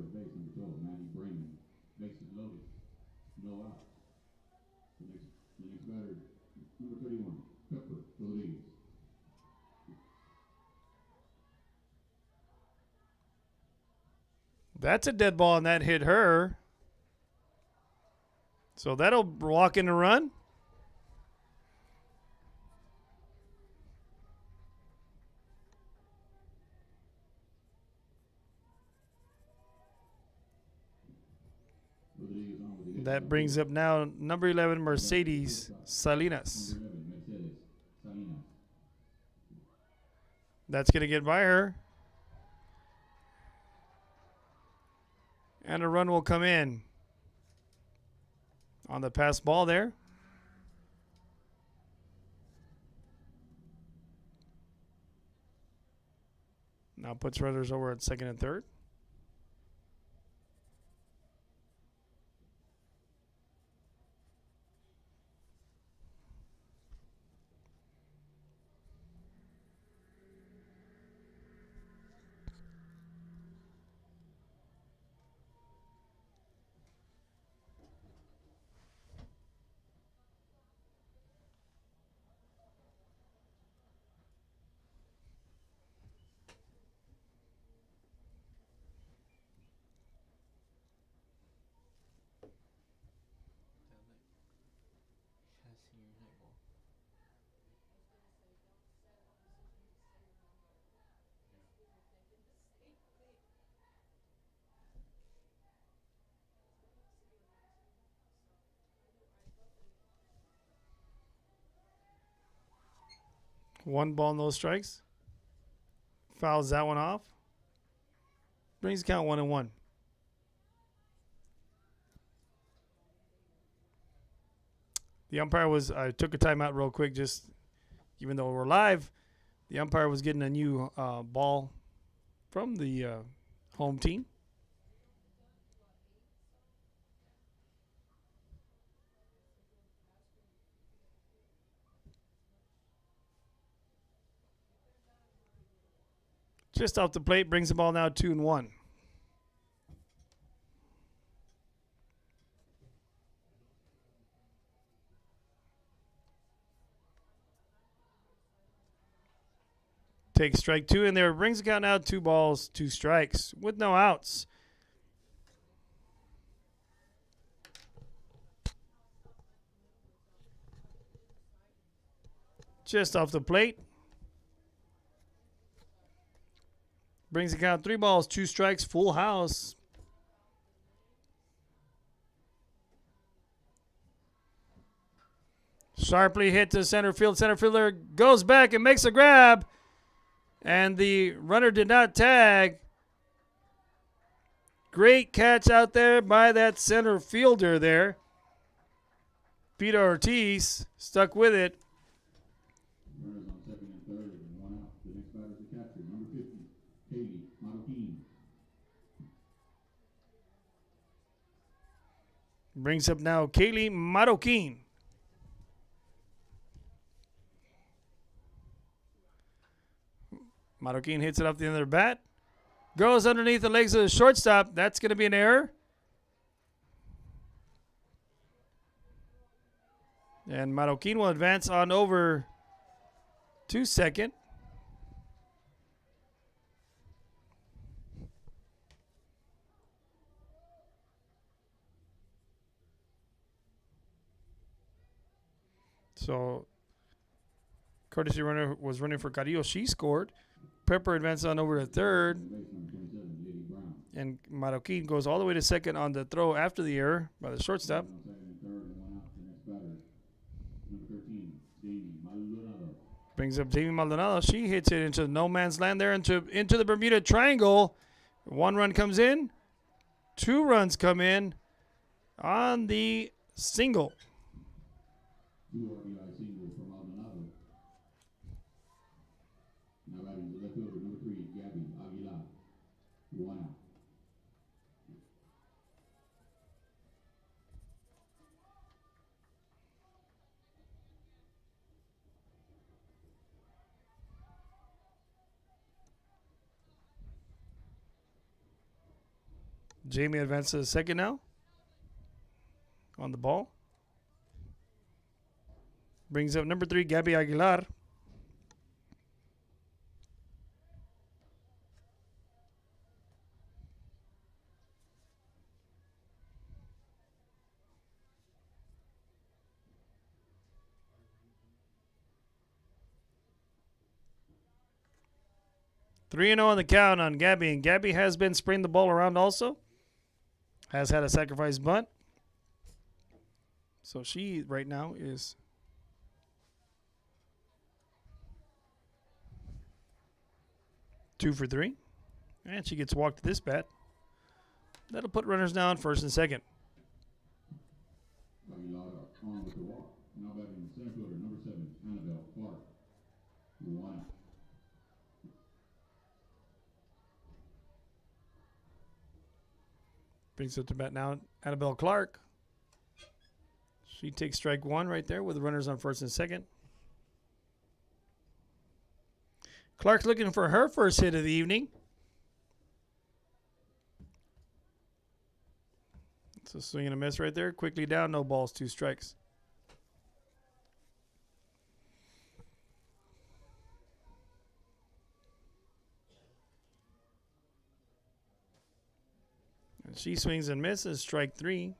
Speaker 6: at base, number 12, Manny Brayman. Base is loaded. No out. The next batter, number 31, Pepper Rodriguez.
Speaker 1: That's a dead ball, and that hit her. So that'll walk in a run. That brings up now number 11, Mercedes Salinas. That's going to get by her. And a run will come in on the pass ball there. Now puts runners over at second and third. One ball, no strikes. Fouls that one off. Brings the count 1-1. The umpire was, I took a timeout real quick, just even though we're live, the umpire was getting a new ball from the home team. Just off the plate, brings the ball now 2-1. Takes strike two in there, brings the count now 2 balls, 2 strikes with no outs. Just off the plate. Brings the count 3 balls, 2 strikes, full house. Sharply hit to center field. Center fielder goes back and makes a grab. And the runner did not tag. Great catch out there by that center fielder there. Peter Ortiz stuck with it.
Speaker 6: Runners on second and third, and 1 out. The next batter is the catcher, number 50, Haley Marroquin.
Speaker 1: Brings up now Kaylee Marroquin. Marroquin hits it off the end of their bat. Goes underneath the legs of the shortstop. That's going to be an error. And Marroquin will advance on over to second. So, courtesy runner was running for Carrillo. She scored. Pepper advanced on over to third. And Marroquin goes all the way to second on the throw after the error by the shortstop. Brings up Jamie Maldonado. She hits it into no man's land there, into the Bermuda Triangle. 1 run comes in. 2 runs come in on the single. Jamie advances second now. On the ball. Brings up number 3, Gabby Aguilar. Three and 0 on the count on Gabby, and Gabby has been spraying the ball around also. Has had a sacrifice bunt. So she right now is 2 for 3. And she gets walked to this bat. That'll put runners down first and second.
Speaker 6: Aguilar on with the walk. Now batting center fielder number 7, Annabelle Clark. 1 out.
Speaker 1: Brings up to bat now, Annabelle Clark. She takes strike 1 right there with the runners on first and second. Clark's looking for her first hit of the evening. It's a swing and a miss right there. Quickly down, no balls, 2 strikes. And she swings and misses, strike 3.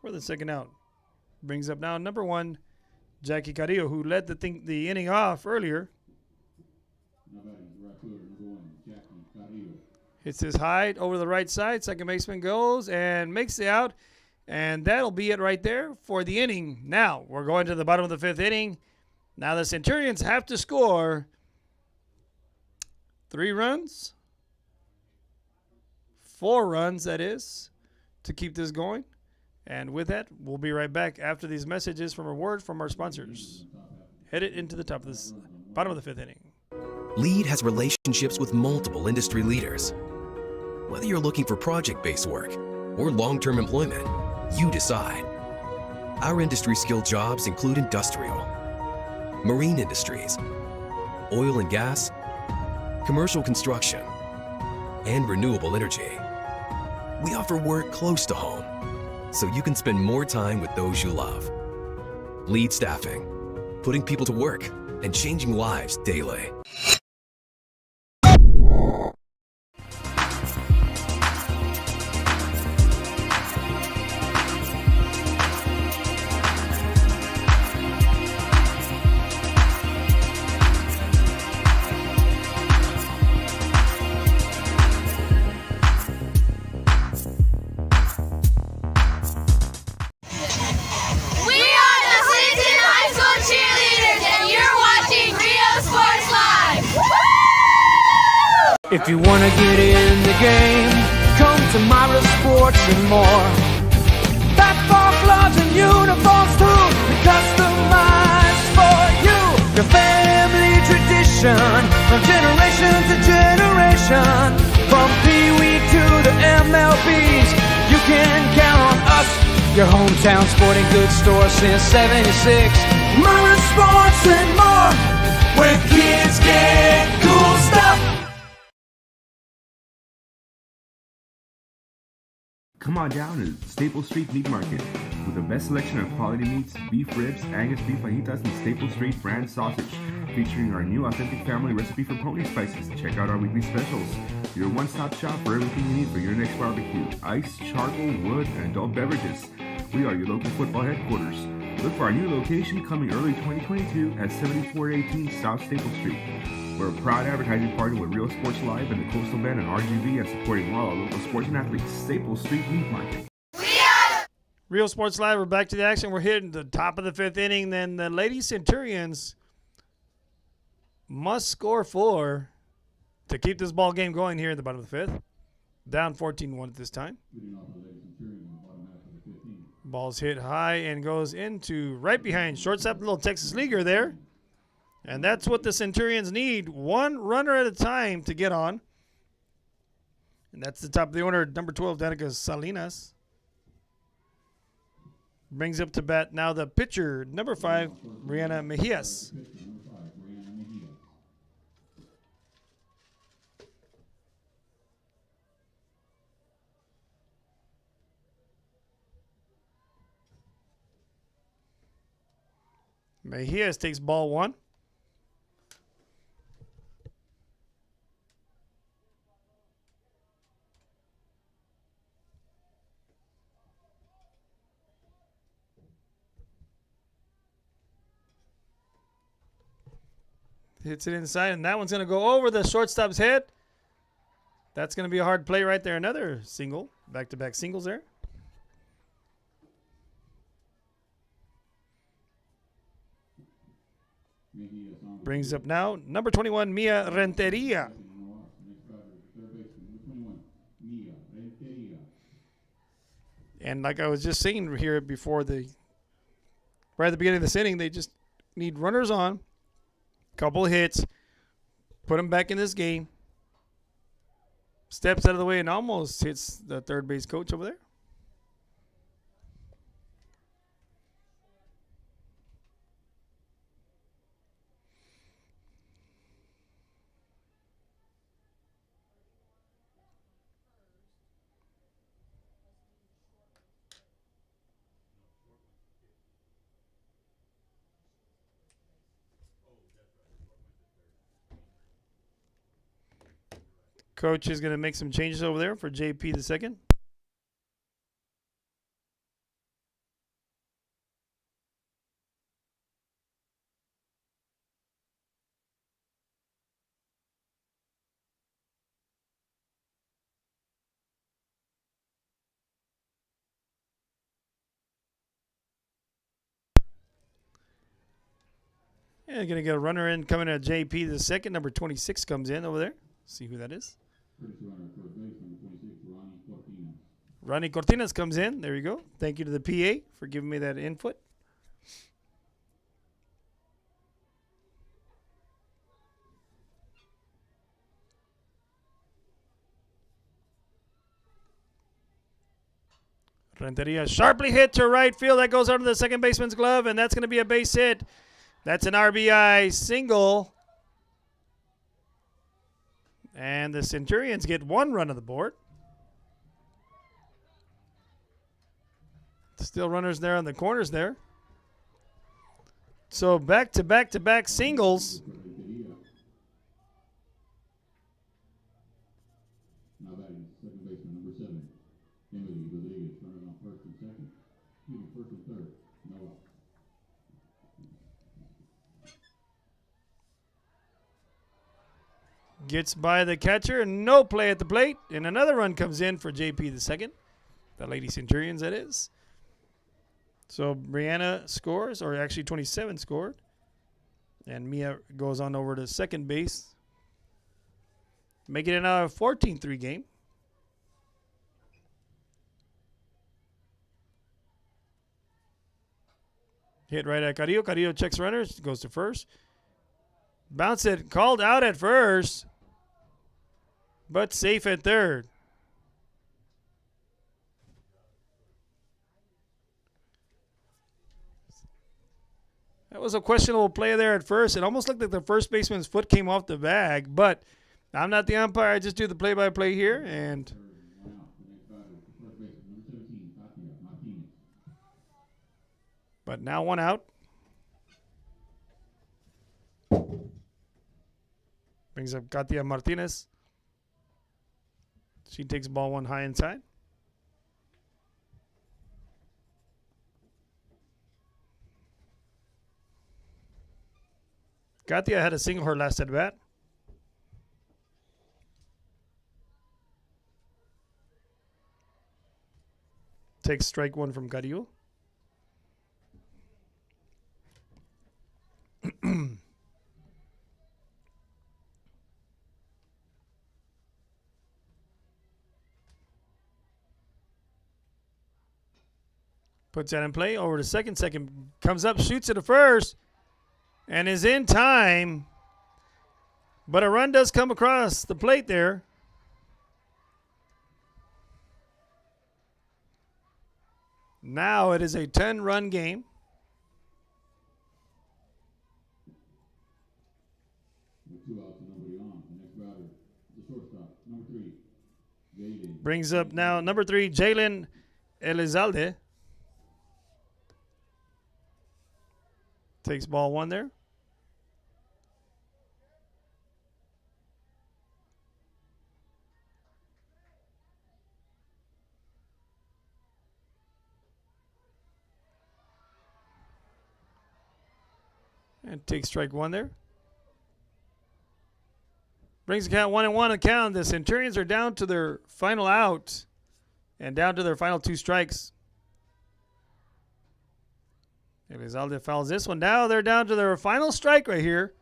Speaker 1: For the second out. Brings up now number 1, Jackie Carrillo, who led the inning off earlier.
Speaker 6: Now batting right fielder number 1, Jackie Carrillo.
Speaker 1: Hits his high over the right side. Second baseman goes and makes the out. And that'll be it right there for the inning. Now we're going to the bottom of the 5th inning. Now the Centurions have to score 3 runs. 4 runs, that is, to keep this going. And with that, we'll be right back after these messages from a word from our sponsors. Headed into the top of this bottom of the 5th inning.
Speaker 2: Lead has relationships with multiple industry leaders. Whether you're looking for project-based work or long-term employment, you decide. Our industry-skilled jobs include industrial, marine industries, oil and gas, commercial construction, and renewable energy. We offer work close to home, so you can spend more time with those you love. Lead Staffing, putting people to work and changing lives daily.
Speaker 3: If you wanna get in the game, come to Myra Sports and more. Basketball gloves and uniforms too, customized for you. Your family tradition, from generation to generation. From Pee Wee to the MLBs, you can count on us. Your hometown sporting goods store since '76. Myra Sports and more, where kids get cool stuff.
Speaker 4: Come on down to Staple Street Meat Market with the best selection of quality meats, beef ribs, Angus beef fajitas, and Staple Street brand sausage, featuring our new authentic family recipe for pony spices. Check out our weekly specials. Your one-stop shop for everything you need for your next barbecue: ice, charcoal, wood, and adult beverages. We are your local football headquarters. Look for our new location coming early 2022 at 7418 South Staple Street. We're a proud advertising partner with Real Sports Live and the Coastal Band and RGV, and supporting all our local sports and athletes. Staple Street Meat Market.
Speaker 1: Real Sports Live, we're back to the action. We're hitting the top of the 5th inning. Then the Lady Centurions must score 4 to keep this ball game going here in the bottom of the 5th. Down 14-1 at this time. Ball's hit high and goes into right behind shortstop, little Texas leaguer there. And that's what the Centurions need. 1 runner at a time to get on. And that's the top of the order. Number 12, Danica Salinas. Brings up to bat now the pitcher, number 5, Brianna Mejias. Mejias takes ball 1. Hits it inside, and that one's going to go over the shortstop's head. That's going to be a hard play right there. Another single. Back-to-back singles there. Brings up now number 21, Mia Renteria. And like I was just saying here before right at the beginning of this inning, they just need runners on. Couple of hits. Put them back in this game. Steps out of the way and almost hits the third base coach over there. Coach is going to make some changes over there for JP the second. Yeah, going to get a runner in coming at JP the second. Number 26 comes in over there. See who that is. Ronnie Cortinas comes in. There you go. Thank you to the PA for giving me that input. Renteria sharply hit to right field. That goes under the second baseman's glove, and that's going to be a base hit. That's an RBI single. And the Centurions get 1 run on the board. Still runners there on the corners there. So back-to-back-to-back singles.
Speaker 6: Now batting second baseman number 7, Emily Rodriguez, running on first and second. First and third, Noah.
Speaker 1: Gets by the catcher, no play at the plate, and another run comes in for JP the second. The Lady Centurions, that is. So Brianna scores, or actually 27 scored. And Mia goes on over to second base. Making it now a 14-3 game. Hit right at Carrillo. Carrillo checks runners, goes to first. Bounce it, called out at first, but safe at third. That was a questionable play there at first. It almost looked like the first baseman's foot came off the bag, but I'm not the umpire. I just do the play-by-play here, and but now 1 out. Brings up Katia Martinez. She takes ball 1 high inside. Katia had a single her last at bat. Takes strike 1 from Carrillo. Puts that in play. Over to second. Second comes up, shoots it to first, and is in time. But a run does come across the plate there. Now it is a 10-run game. Brings up now number 3, Jalen Elizalde. Takes ball 1 there. And takes strike 1 there. Brings the count 1-1 account. The Centurions are down to their final out and down to their final 2 strikes. Elizalde fouls this one. Now they're down to their final strike right here.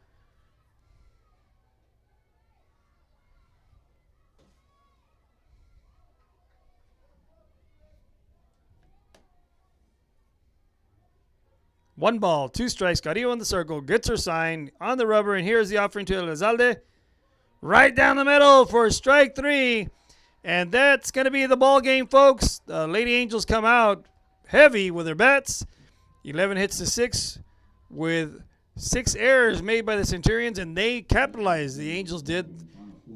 Speaker 1: One ball, 2 strikes. Carrillo in the circle. Gets her sign on the rubber. And here's the offering to Elizalde. Right down the middle for strike 3. And that's going to be the ball game, folks. The Lady Angels come out heavy with their bats. 11 hits to 6 with 6 errors made by the Centurions. And they capitalized. The Angels did.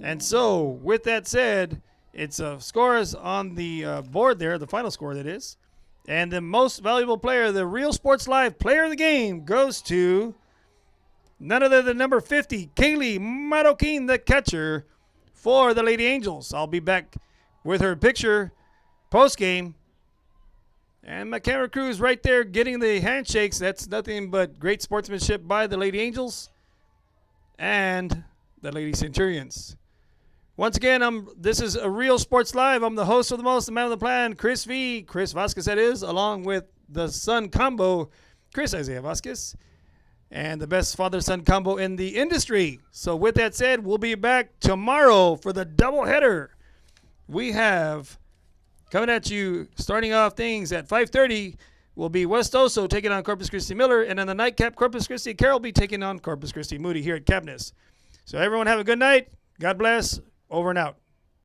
Speaker 1: And so, with that said, it's scores on the board there. The final score, that is. And the most valuable player, the Real Sports Live player of the game, goes to none other than number 50, Kaylee Marroquin, the catcher for the Lady Angels. I'll be back with her picture post-game. And my camera crew is right there getting the handshakes. That's nothing but great sportsmanship by the Lady Angels and the Lady Centurions. Once again, this is a Real Sports Live. I'm the host of the most, the man of the plan, Chris V. Chris Vasquez, that is, along with the son combo, Chris Isaiah Vasquez, and the best father-son combo in the industry. So with that said, we'll be back tomorrow for the doubleheader. We have coming at you, starting off things at 5:30, will be West Oso taking on Corpus Christi Miller, and in the nightcap, Corpus Christi Carroll will be taking on Corpus Christi Moody here at Cabness. So everyone have a good night. God bless. Over and out.